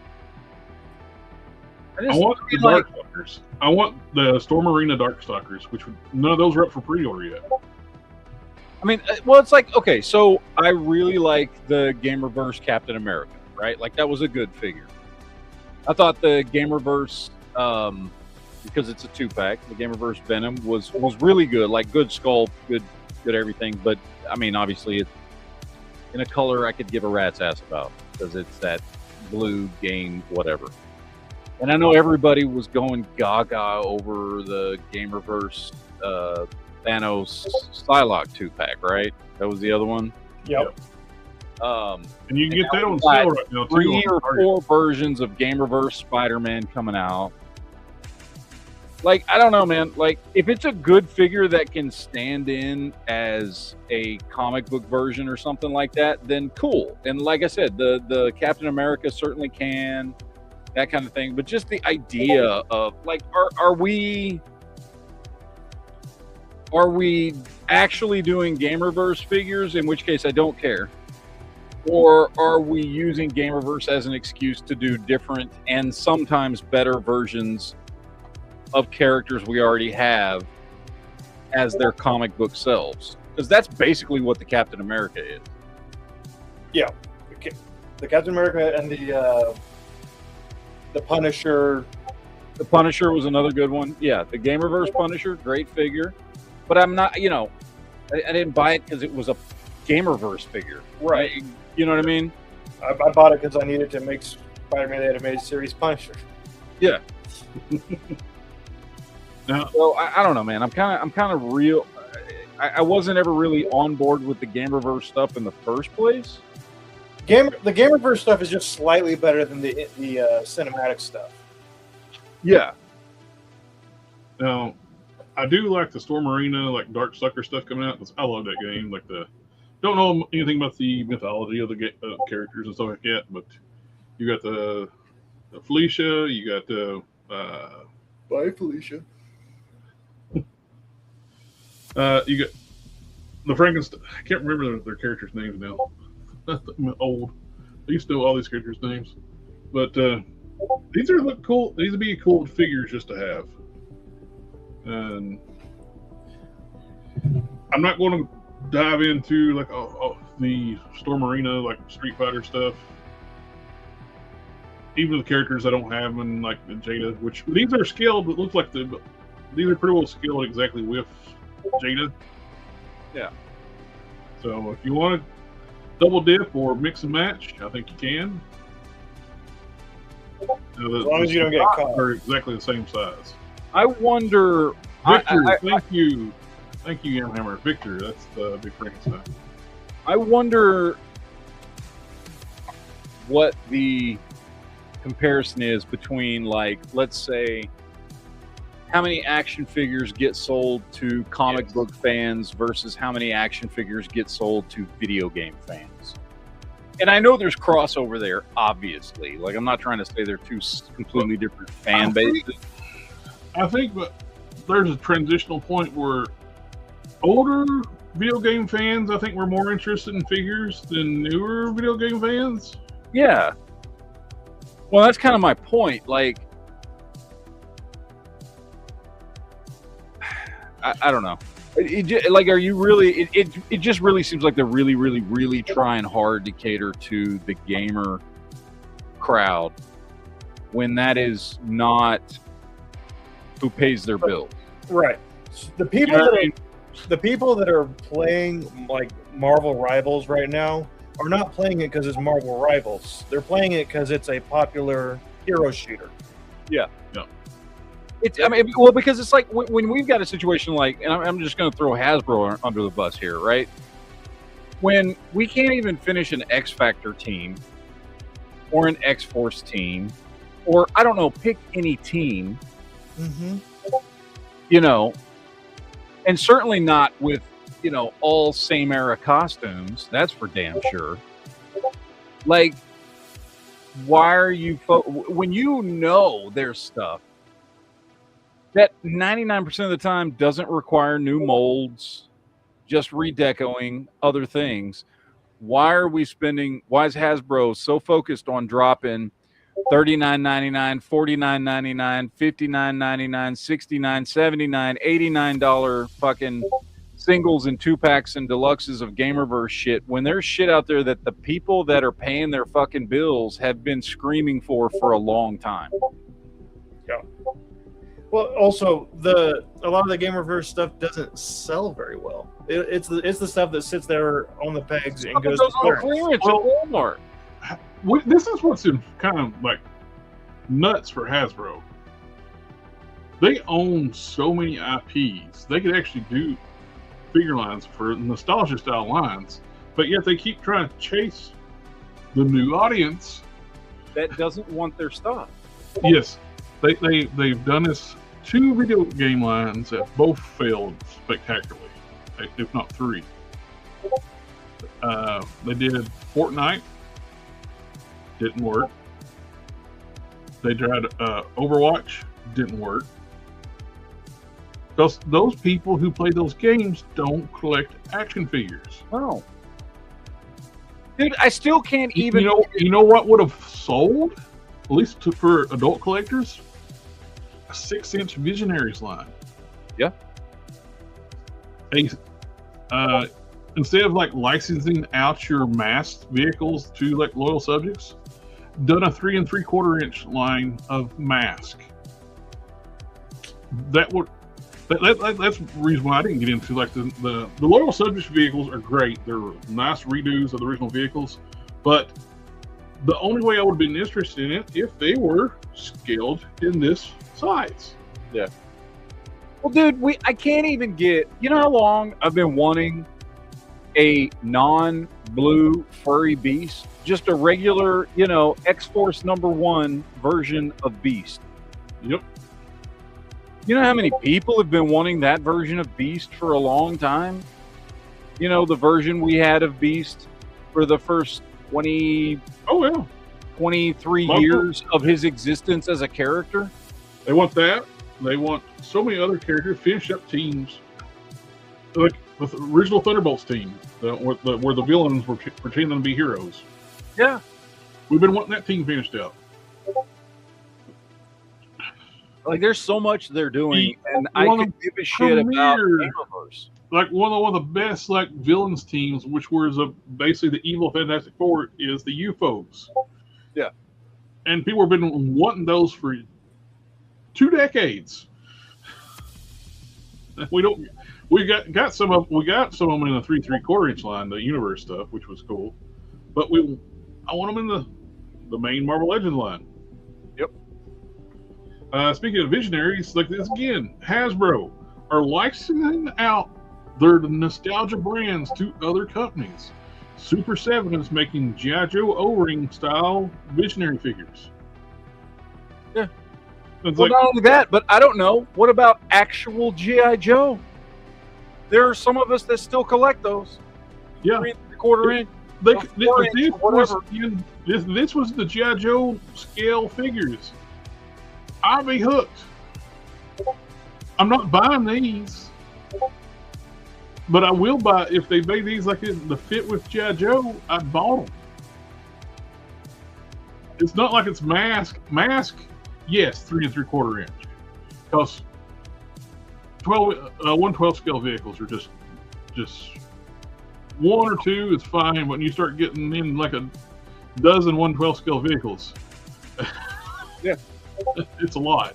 I want the Darkstalkers. I want the Storm Arena Darkstalkers, which none of those are up for pre-order yet. I mean, well, it's like, okay, so I really like the Gamerverse Captain America, right? Like, that was a good figure. I thought the Gamerverse, because it's a 2-pack, the Gamerverse Venom was really good, like good sculpt, good everything. But I mean, obviously, it's in a color I could give a rat's ass about because it's that blue game, whatever. And I know everybody was going gaga over the Gamerverse Thanos Psylocke 2-pack, right? That was the other one. Yep. And you can get that on sale right now. 3 or 4 versions of Gamerverse Spider-Man coming out. Like, I don't know, man. Like, if it's a good figure that can stand in as a comic book version or something like that, then cool. And like I said, the Captain America certainly can, that kind of thing. But just the idea of, like, are we actually doing Gamerverse figures, in which case I don't care? Or are we using Gamerverse as an excuse to do different and sometimes better versions of characters we already have as their comic book selves? Because that's basically what the Captain America is. Yeah, the Captain America and the Punisher. The Punisher was another good one. Yeah, the Gamerverse Punisher, great figure. But I'm not, you know, I didn't buy it because it was a Gamerverse figure. Right. You know what I mean? I bought it because I needed to make Spider-Man the Animated Series Punisher. Yeah. Now, So I don't know, man. I'm kind of real. I wasn't ever really on board with the Gamerverse stuff in the first place. The Gamerverse stuff is just slightly better than the cinematic stuff. Yeah. now, I do like the Storm Arena, like Dark Sucker stuff coming out. 'Cause I love that game. Like don't know anything about the mythology of the characters and stuff like that, but you got the Felicia, you got the Bye, Felicia. you got the Frankenstein. I can't remember their characters' names now. I'm old. I used to know all these characters' names, but these look cool. These would be cool figures just to have. And I'm not going to dive into like the Storm Arena, like Street Fighter stuff. Even the characters I don't have, and like the Jada, which these are scaled, but looks like these are pretty well scaled exactly with Jada. Yeah. So if you want to double dip or mix and match, I think you can. As long as you don't get caught. They're exactly the same size. I wonder. Victor, thank you, Yamhammer. Victor, that's the big Frankenstein. I wonder what the comparison is between, like, let's say, how many action figures get sold to comic book fans versus how many action figures get sold to video game fans. And I know there's crossover there, obviously. Like, I'm not trying to say they're two completely different fan bases. I think that there's a transitional point where older video game fans, I think, were more interested in figures than newer video game fans. Yeah. Well, that's kind of my point. Like, I don't know. Like, are you really? It just really seems like they're really, really, really trying hard to cater to the gamer crowd when that is not who pays their bills. Right. The people the people that are playing like Marvel Rivals right now are not playing it because it's Marvel Rivals. They're playing it because it's a popular hero shooter. Yeah. No. I mean, well, because it's like when we've got a situation like, and I'm just going to throw Hasbro under the bus here, right? When we can't even finish an X Factor team or an X Force team, or I don't know, pick any team, you know, and certainly not with, you know, all same era costumes. That's for damn sure. Like, why are you when you know there's stuff that 99% of the time doesn't require new molds, just redecoing other things? Why is Hasbro so focused on dropping $39.99, $49.99, $59.99, $69, $79, $89 fucking singles and 2-packs and deluxes of Gamerverse shit when there's shit out there that the people that are paying their fucking bills have been screaming for a long time? Yeah. Well, also a lot of the Gamerverse stuff doesn't sell very well. It's the stuff that sits there on the pegs and goes to clearance at Walmart. This is what's kind of like nuts for Hasbro. They own so many IPs. They could actually do figure lines for nostalgia style lines, but yet they keep trying to chase the new audience that doesn't want their stuff. Yes, they've done this two video game lines that both failed spectacularly, if not three. They did Fortnite, didn't work. They tried Overwatch, didn't work. Because those people who play those games don't collect action figures. No. Dude, I still can't even... You know what would have sold, at least for adult collectors? A 6-inch Visionaries line. Yeah. Instead of like licensing out your masked vehicles to like loyal subjects, done a 3 3/4-inch line of mask. That's the reason why I didn't get into like the loyal subjects vehicles are great. They're nice redos of the original vehicles, but the only way I would have been interested in it if they were scaled in this size. Yeah. Well, dude, I can't even get. You know how long I've been wanting a non-blue furry Beast, just a regular, X-Force #1 version of Beast. Yep. You know how many people have been wanting that version of Beast for a long time? The version we had of Beast for the first 23 years of his existence as a character. They want that. They want so many other characters, finish up teams. Like with the original Thunderbolts team, where the villains were pretending to be heroes. Yeah. We've been wanting that team finished out. Like, there's so much they're doing, and I could give a shit about Universe. Like, one of the best, like, villains teams, which was basically the evil Fantastic Four, is the UFOs. Yeah. And people have been wanting those for 2 decades. We got some of them in the 3 3/4-inch line, the Universe stuff, which was cool. But I want them in the main Marvel Legends line. Yep. Speaking of Visionaries, like this again, Hasbro are licensing out their nostalgia brands to other companies. Super 7 is making G.I. Joe O-ring style Visionary figures. Yeah. Well, not only that, but I don't know. What about actual G.I. Joe? There are some of us that still collect those. Yeah. 3 3/4 inch. This was the G.I. Joe scale figures. I'll be hooked. I'm not buying these, but I will buy if they made these like the fit with G.I. Joe. I bought them. It's not like it's mask. Yes, 3 3/4 inch. Because 1/12 scale vehicles are just 1 or 2 is fine, but when you start getting in like a dozen 1/12 scale vehicles, yeah, it's a lot.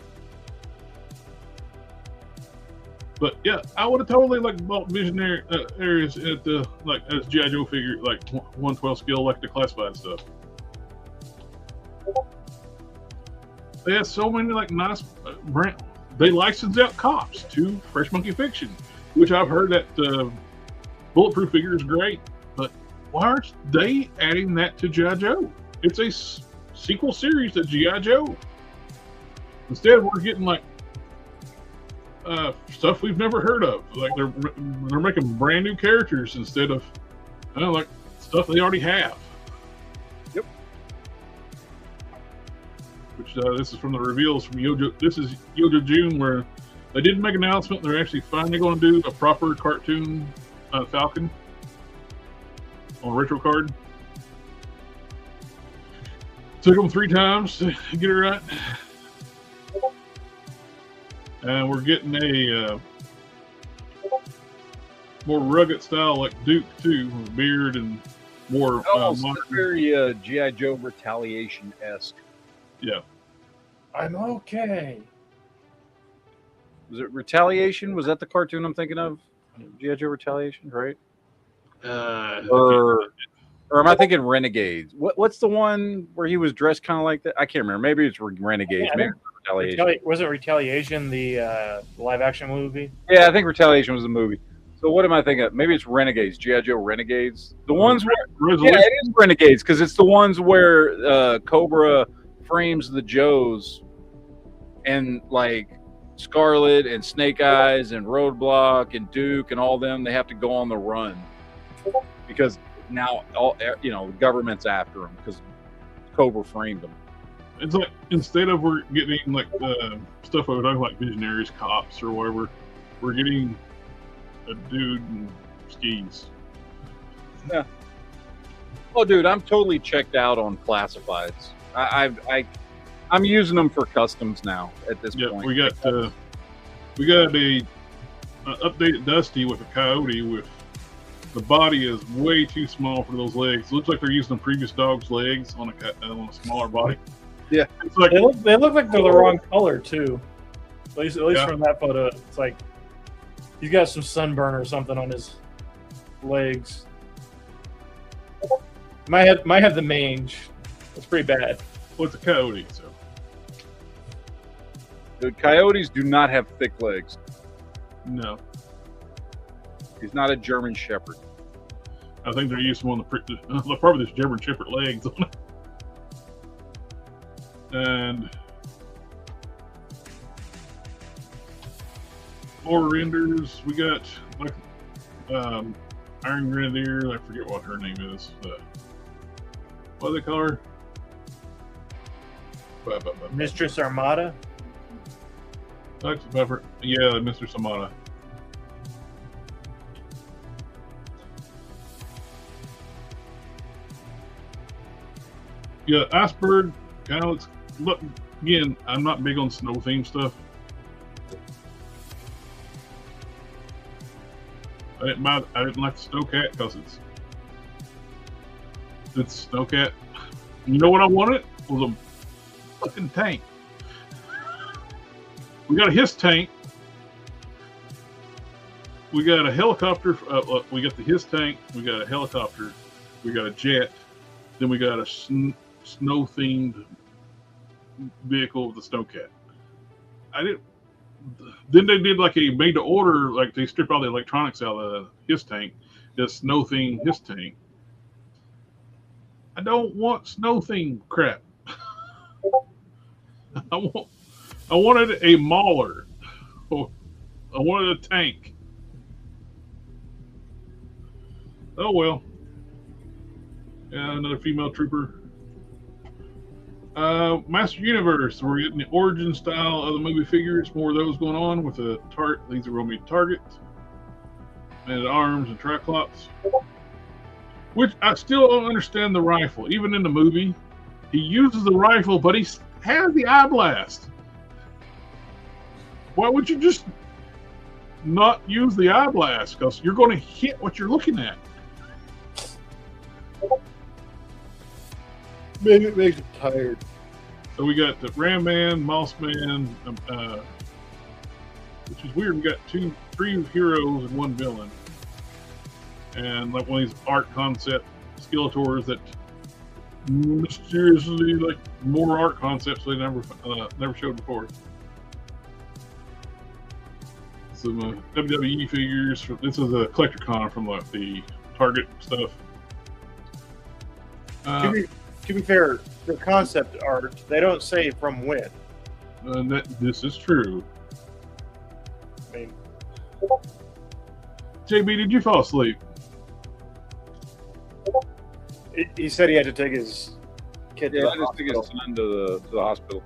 But yeah, I would have totally like bought Visionary areas at the as G.I. Joe figure, like 1/12 scale, like the classified stuff. They have so many like nice brand. They license out cops to Fresh Monkey Fiction, which I've heard that Bulletproof figure is great. But why aren't they adding that to G.I. Joe? It's a sequel series to G.I. Joe. Instead, we're getting like stuff we've never heard of. Like they're making brand new characters instead of like stuff they already have. Yep. Which this is from the reveals from Yojo. This is Yojo June, where they did make an announcement. They're actually finally going to do a proper cartoon Falcon on a retro card. Took them 3 times to get it right. And we're getting a more rugged style like Duke too, with a beard and more. Very G.I. Joe Retaliation-esque. Yeah. I'm okay. Was it Retaliation? Was that the cartoon I'm thinking of? G.I. Joe Retaliation, right? Or am I thinking Renegades? What's the one where he was dressed kind of like that? I can't remember. Maybe it's Renegades. Maybe Retaliation. Was it Retaliation, the live action movie? Yeah, I think Retaliation was the movie. So what am I thinking of? Maybe it's Renegades, G.I. Joe Renegades. The ones where, yeah, it is Renegades, because it's the ones where Cobra frames the Joes and like Scarlet and Snake Eyes and Roadblock and Duke and all them, they have to go on the run because now the government's after them because Cobra framed them. It's like instead of we're getting like stuff I would like Visionaries, Cops, or whatever, we're getting a dude in skis. Yeah. Oh, dude, I'm totally checked out on classifieds. I'm using them for customs now at this point. We got a updated Dusty with a Coyote with the body is way too small for those legs. It looks like they're using the previous dog's legs on a smaller body. Yeah, it's like they look like they're the wrong color too. At least from that photo, it's like he's got some sunburn or something on his legs. Might have the mange. It's pretty bad. Well, it's a Coyote, so. The Coyotes do not have thick legs. No. He's not a German Shepherd. I think they're using one of the probably this German Shepherd legs on it. And more renders. We got like Iron Grenadier. I forget what her name is. What do they call her? Mistress Armada. Yeah, Mistress Armada. Yeah, Iceberg kind of looks. Look, again, I'm not big on snow theme stuff. I didn't like the Snowcat because it's Snowcat. You know what I wanted? Was a fucking tank. We got a HISS tank. We got a helicopter. We got the HISS tank. We got a helicopter. We got a jet. Then we got a snow-themed vehicle with the Snowcat. Then they did like a made-to-order, like they stripped all the electronics out of the HISS tank. This snow-themed HISS tank. I don't want snow-themed crap. I wanted a mauler. I wanted a tank. Oh well. Yeah, another female trooper. Master Universe. We're getting the origin style of the movie figures. More of those going on with the these are going to be Target and arms and triclops. Which I still don't understand the rifle. Even in the movie, he uses the rifle, but he has the eye blast. Why would you just not use the eye blast? Because you're going to hit what you're looking at. Maybe it makes it tired. So we got the Ram Man, Moss Man, which is weird. We got three heroes and one villain, and like one of these art concept Skeletors that mysteriously like more art concepts they never showed before. Some WWE figures. This is a collector con from the Target stuff. To be fair, the concept art, they don't say from when. This is true. I mean, JB, did you fall asleep? He said he had to take his kid to the I just took his son to the hospital.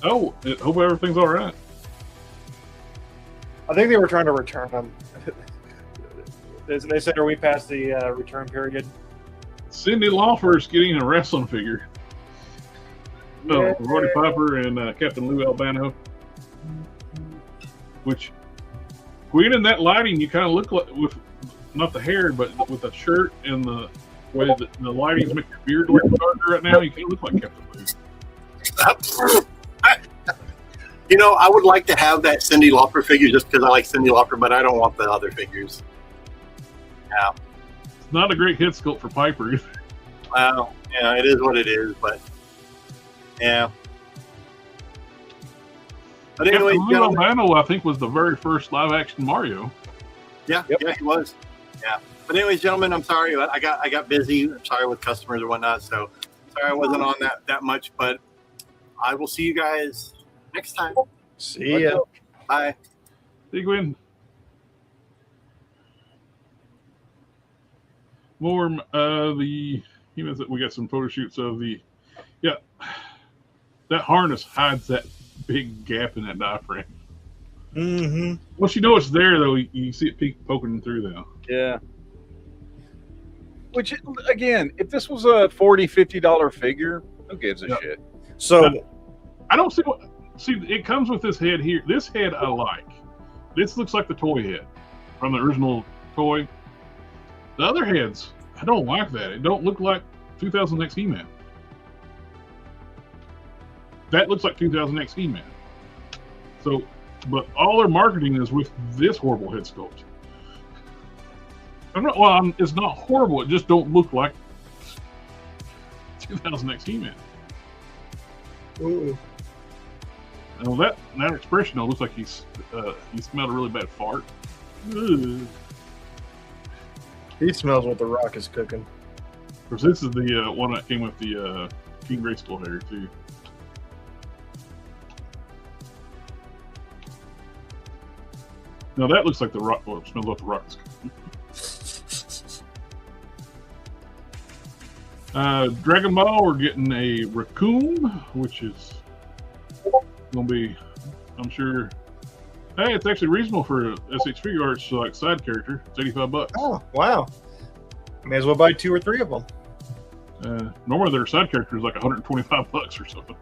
Oh, hope everything's all right. I think they were trying to return him. They said, are we past the return period? Cyndi Lauper's getting a wrestling figure. Yeah. Roddy Piper and Captain Lou Albano. Which, Queen, in that lighting, you kind of look like, with not the hair, but with the shirt and the way that the lighting's making your beard look darker right now, you kind of look like Captain Lou. You know, I would like to have that Cyndi Lauper figure just because I like Cyndi Lauper, but I don't want the other figures. Yeah. It's not a great head sculpt for Piper. Well, yeah, it is what it is, but yeah. But anyway, Captain Lou Albano, I think, was the very first live-action Mario. Yeah, yeah, he was. Yeah. But anyways, gentlemen, I'm sorry. I got busy. I'm sorry with customers or whatnot, so sorry I wasn't on that much, but I will see you guys next time. See ya. Bye. Big win. More the humans that we got some photo shoots of the that harness hides that big gap in that diaphragm. Mm-hmm. Once you know it's there, though, you see it poking through now. Yeah. Which, again, if this was a $40-50 figure, who gives a shit? So I don't see what. See, it comes with this head here. This head I like. This looks like the toy head from the original toy. The other heads, I don't like that. It don't look like 2000X He-Man. That looks like 2000X He-Man. So, but all their marketing is with this horrible head sculpt. It's not horrible. It just don't look like 2000X He-Man. ooh. Well, that expression though looks like he smelled a really bad fart. Ugh. He smells what the Rock is cooking. Of course, this is the one that came with the King Grayskull hair too. Now that looks like the Rock. Well, it smells like the Rock is cooking. Dragon Ball, we're getting a raccoon, which is going to be, I'm sure. Hey, it's actually reasonable for SH Figure Arts like side character. It's $85. Oh, wow. May as well buy 2 or 3 of them. Normally their side character is like $125 or something.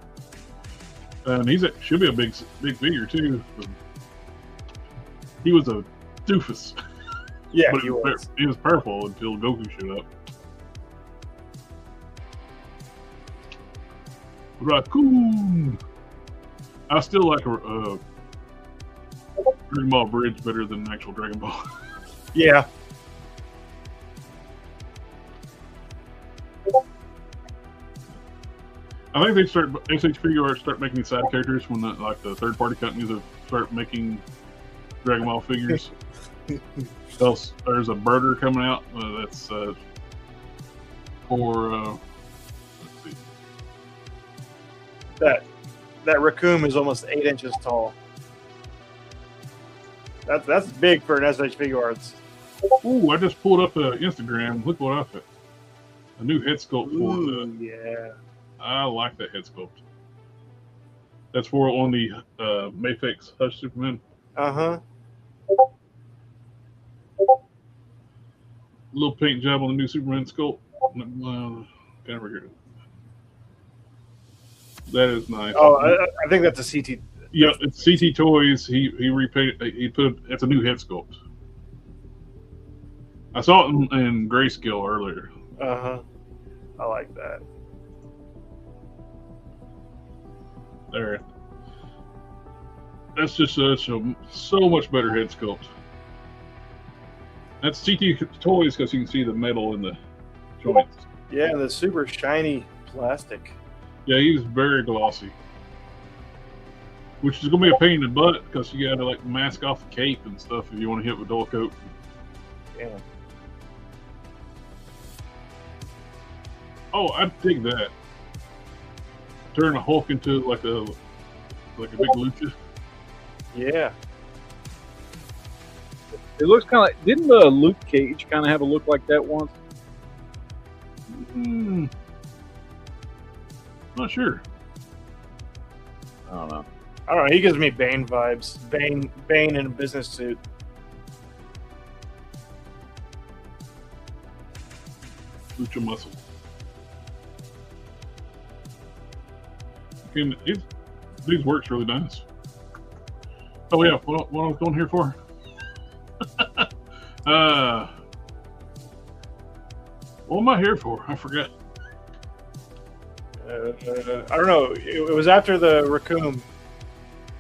And should be a big figure too. He was a doofus. Yeah, but he was. He was powerful until Goku showed up. Raccoon. I still like a Dragon Ball Bridge better than actual Dragon Ball. Yeah. I think SH Figure Arts start making these side characters when the third party companies that start making Dragon Ball figures. There's a birder coming out that's for let's see. That raccoon is almost 8 inches tall. That's big for an SH Figure Arts. Ooh, I just pulled up Instagram. Look what I found. A new head sculpt for the. Yeah. I like that head sculpt. That's for on the Mayfix Hush Superman. Uh-huh. Little paint job on the new Superman sculpt. Over here. That is nice. Oh, I think that's a CT. Yeah, it's CT Toys. He repainted. He put it's a new head sculpt. I saw it in grayscale earlier. Uh-huh. I like that. There. That's just so much better head sculpt. That's CT Toys because you can see the metal in the joints. Yeah, and the super shiny plastic. Yeah, he's very glossy. Which is going to be a pain in the butt because you got to like mask off the cape and stuff if you want to hit with dual coat. Yeah. Oh, I dig that. Turn a Hulk into like a big lucha. Yeah. It looks kind of like, didn't the Luke Cage kind of have a look like that once? Not sure. I don't know. I don't know. He gives me Bane vibes. Bane in a business suit. Lucha muscle. Okay, these works really nice. Oh yeah, what I was going here for? What am I here for? I forgot. I don't know. It was after the raccoon.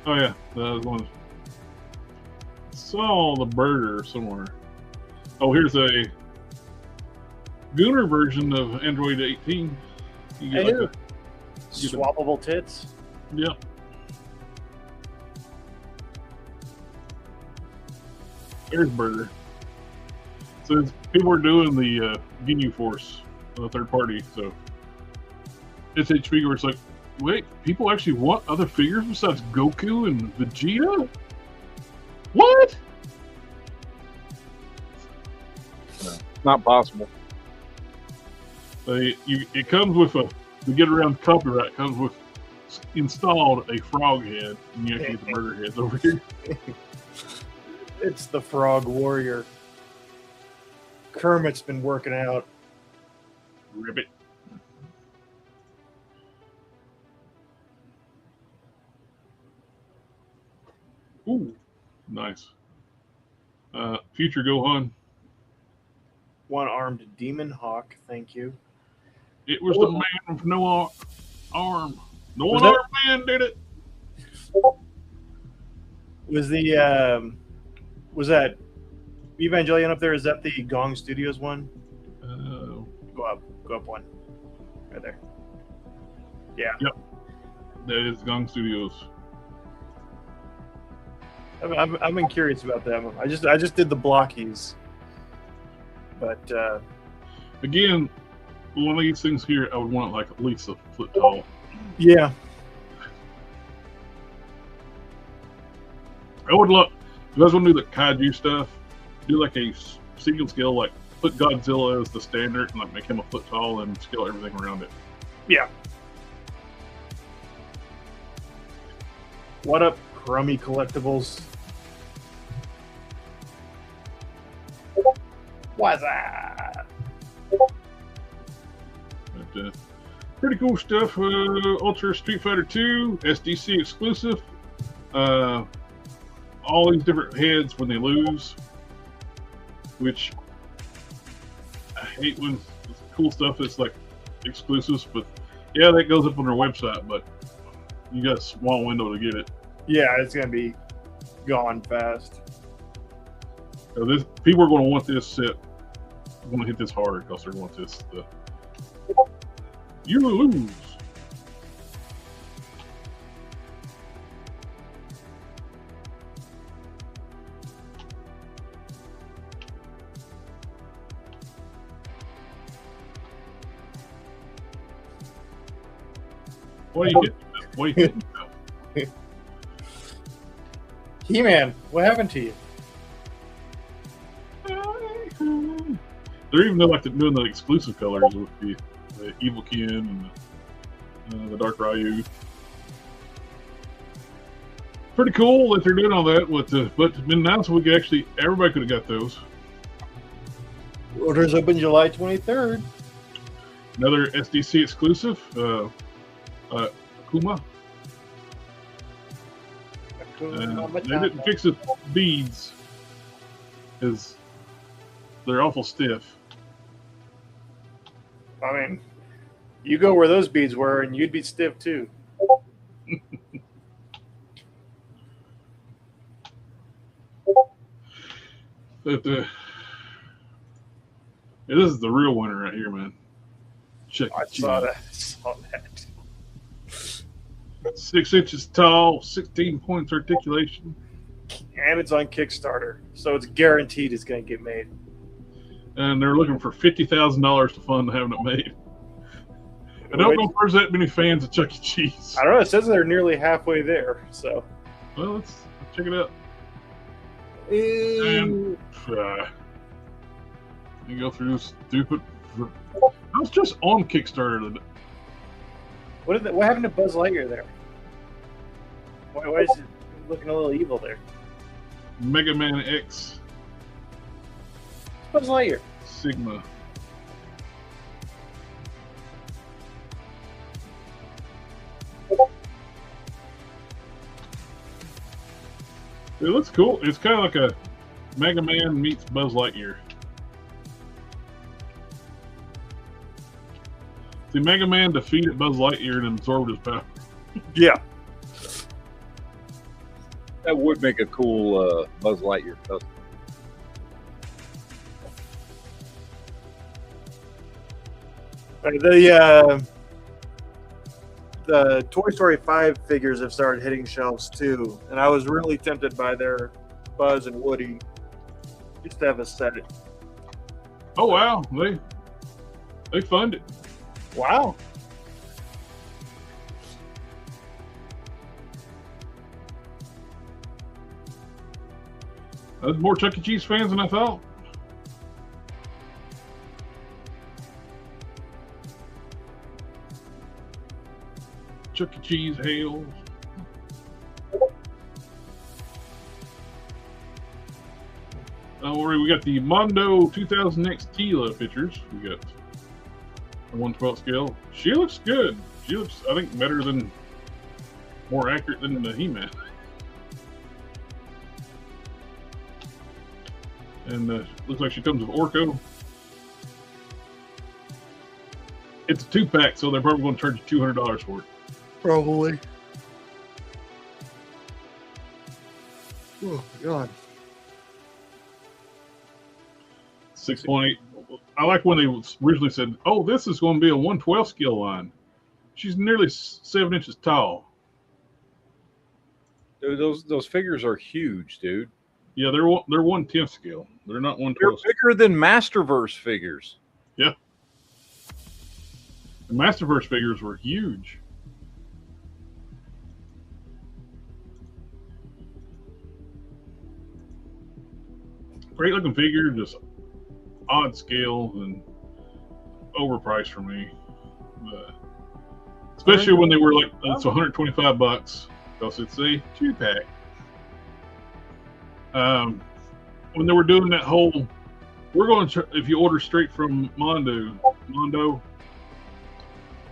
Oh yeah, that was one. Saw the birder somewhere. Oh, here's a Gooner version of Android 18. You get like Swappable tits. Yep. There's birder. So people are doing the Ginyu Force, third party. So SH Figure, it's like, wait, people actually want other figures besides Goku and Vegeta? What? Not possible. It comes with a, to get around copyright, it comes with installed a frog head, and you actually get the murder heads over here. It's the Frog Warrior. Kermit's been working out. Ribbit. Ooh, nice. Future Gohan. One-armed Demon Hawk, thank you. It was the man with no arm. The Was one-armed man did it. Was the was that Evangelion up there? Is that the Gong Studios one? Go up one, right there. Yeah. Yep. That is Gong Studios. I've been curious about them. I just did the blockies, but Again, one of these things here, I would want like at least a foot tall. yeah. I would love, if I was going to do the kaiju stuff, do like a single scale, like put Godzilla as the standard and like make him a foot tall and scale everything around it. Yeah. What up, Crummy Collectibles? What's that? But, pretty cool stuff. Ultra Street Fighter 2, SDC exclusive. All these different heads when they lose, which I hate when it's cool stuff is like exclusives, but yeah, that goes up on their website, but you got a small window to get it. Yeah, it's gonna be gone fast. So people are going to want this set. Want to hit this harder because they want this. You lose. What are you getting? What are you getting? He-Man, what happened to you? They're even like doing the exclusive colors with the Evil Ken and the Dark Ryu. Pretty cool that they're doing all that. But it's been announced we could actually, everybody could have got those. Orders open July 23rd. Another SDC exclusive, Akuma. They didn't fix the beads because they're awful stiff. I mean, you go where those beads were, and you'd be stiff too. But this is the real winner right here, man. Check I it. saw that. 6 inches tall, 16 points articulation. And it's on Kickstarter, so it's guaranteed it's going to get made. And they're looking for $50,000 to fund having it made. I don't know if there's that many fans of Chuck E. Cheese. I don't know. It says they're nearly halfway there. So, Well, let's check it out. Ew. And you go through this stupid. I was just on Kickstarter. What happened to Buzz Lightyear there? Why is it looking a little evil there? Mega Man X Buzz Lightyear. Sigma. It looks cool. It's kind of like a Mega Man meets Buzz Lightyear. See, Mega Man defeated Buzz Lightyear and absorbed his power. Yeah. That would make a cool Buzz Lightyear custom. The Toy Story 5 figures have started hitting shelves too, and I was really tempted by their Buzz and Woody just to have a set. Oh wow, they fund it. Wow. There's more Chuck E. Cheese fans than I thought. Chuck E. Cheese hails. Don't worry, we got the Mondo 2000X Tila pictures. We got the 1/12 scale. She looks good. She looks, I think, better than, more accurate than the He-Man. And looks like she comes with Orko. It's a 2-pack, so they're probably going to charge you $200 for it. Probably. Oh, God. 6.8. I like when they originally said, oh, this is going to be a 1/12 scale line. She's nearly 7 inches tall. Dude, those figures are huge, dude. Yeah, they're 1/10 scale. They're not 1/12. They're bigger than Masterverse figures. Yeah. The Masterverse figures were huge. Great looking figure, just odd scale and overpriced for me. Especially when they were like, it's $125 because it's a 2-pack. When they were doing that whole, we're going to, if you order straight from Mondo,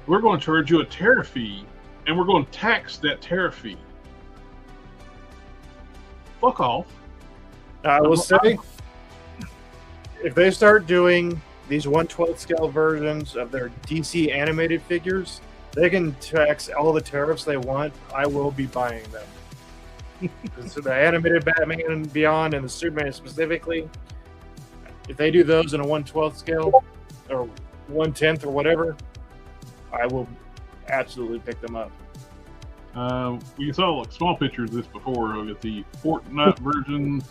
we're going to charge you a tariff fee, and we're going to tax that tariff fee. Fuck off. I will say, if they start doing these 1/12 scale versions of their DC animated figures, they can tax all the tariffs they want. I will be buying them. So the animated Batman and Beyond and the Superman specifically, if they do those in a 1/12 scale or 1/10 or whatever, I will absolutely pick them up. We saw like small pictures of this before of the Fortnite version,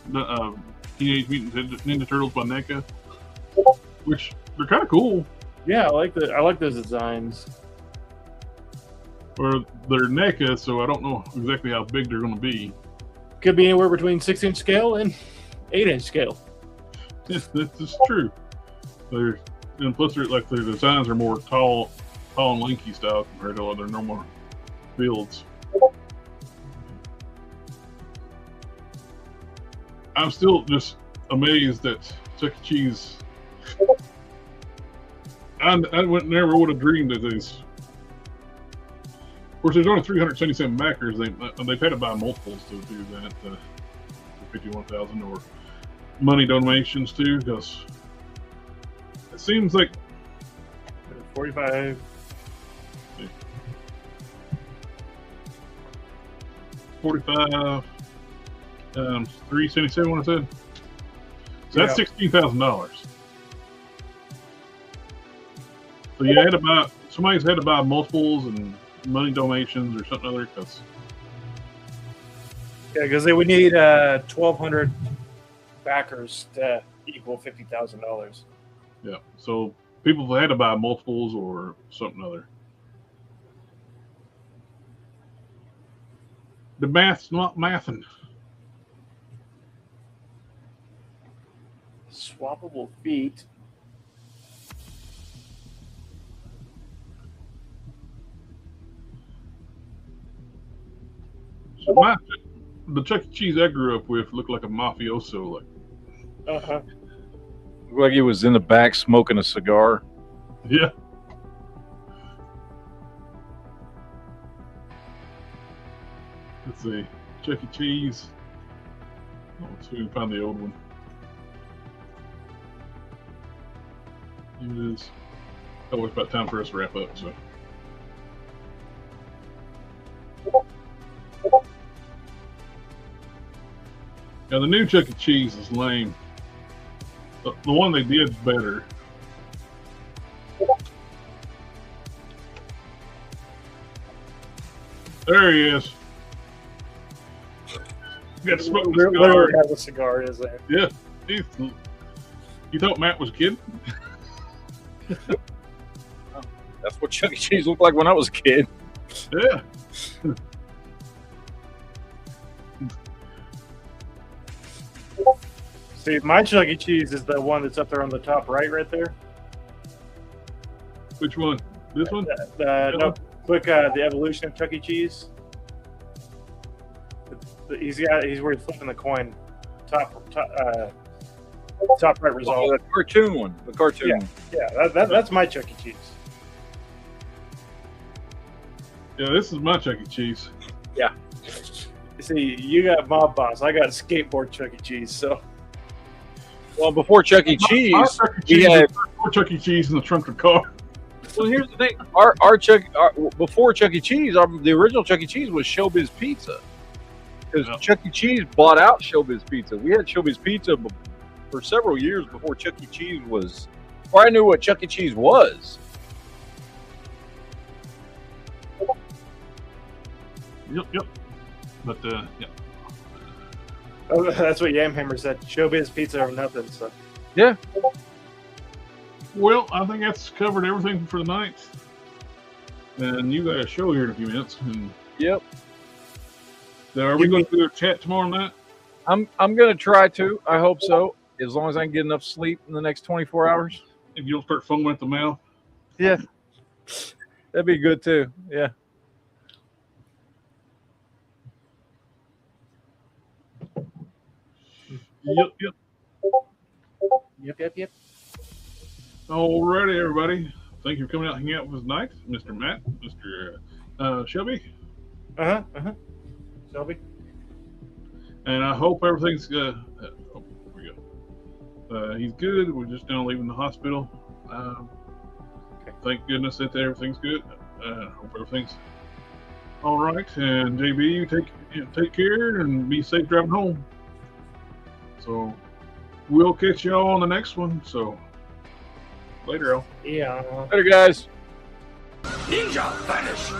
Teenage Mutant Ninja Turtles by NECA, which they're kind of cool. Yeah, I like those designs. Or they're NECA, so I don't know exactly how big they're going to be. Could be anywhere between 6-inch scale and 8-inch scale. This is true. And plus, their designs are more tall and lanky style compared to other normal builds. I'm still just amazed that Chuck E. Cheese. I never would have dreamed of this. Of course, there's only 377 backers. They've had to buy multiples to do that, 51,000 or money donations too, because it seems like 45. 45, 377. What I said. So that's $16,000. So you had to buy. Somebody's had to buy multiples and money donations or something other. Because they would need 1,200 backers to equal $50,000. Yeah. So people had to buy multiples or something other. The math's not mathing. Swappable feet. So the Chuck E. Cheese I grew up with looked like a mafioso. Looked like he was in the back smoking a cigar. Yeah. Let's see. Chuck E. Cheese. Let's see if we can find the old one. Here it is. Oh, it's about time for us to wrap up, so. Now, the new Chuck E. Cheese is lame. The one they did is better. There he is. Got to smoke a cigar. Literally has a cigar, is there? Yeah. You thought Matt was kidding? That's what Chuck E. Cheese looked like when I was a kid. Yeah. See, my Chuck E. Cheese is the one that's up there on the top right there. Which one? This one? No, click the evolution of Chuck E. Cheese. He's where he's flipping the coin. Top right result. Oh, the cartoon one. The cartoon. Yeah. One. Yeah, that's my Chuck E. Cheese. Yeah, this is my Chuck E. Cheese. Yeah. See, you got Mob Boss. I got skateboard Chuck E. Cheese. So. Well, before Chuck E. Cheese, we had Chuck E. Cheese in the trunk of the car. Well, here's the thing. Before Chuck E. Cheese, the original Chuck E. Cheese was Showbiz Pizza. Because Chuck E. Cheese bought out Showbiz Pizza. We had Showbiz Pizza for several years before Chuck E. Cheese was, or I knew what Chuck E. Cheese was. Yep. But, yeah. Oh, that's what Yamhammer said. Showbiz Pizza or nothing. So. Yeah. Well, I think that's covered everything for the night. And you got a show here in a few minutes. And yep. So are we going to do a chat tomorrow night? I'm going to try to. I hope so. As long as I can get enough sleep in the next 24 hours. If you'll start foaming at the mouth. Yeah. That'd be good too. Yeah. Yep. Alrighty, everybody. Thank you for coming out and hanging out with us tonight. Mr. Matt, Mr. Shelby. Shelby. And I hope everything's good. Oh, here we go. He's good. We're just now leaving the hospital. Okay. Thank goodness that everything's good. Hope everything's all right. And JB, you take care and be safe driving home. So we'll catch y'all on the next one. So later, all. Yeah. Later, guys. Ninja vanish.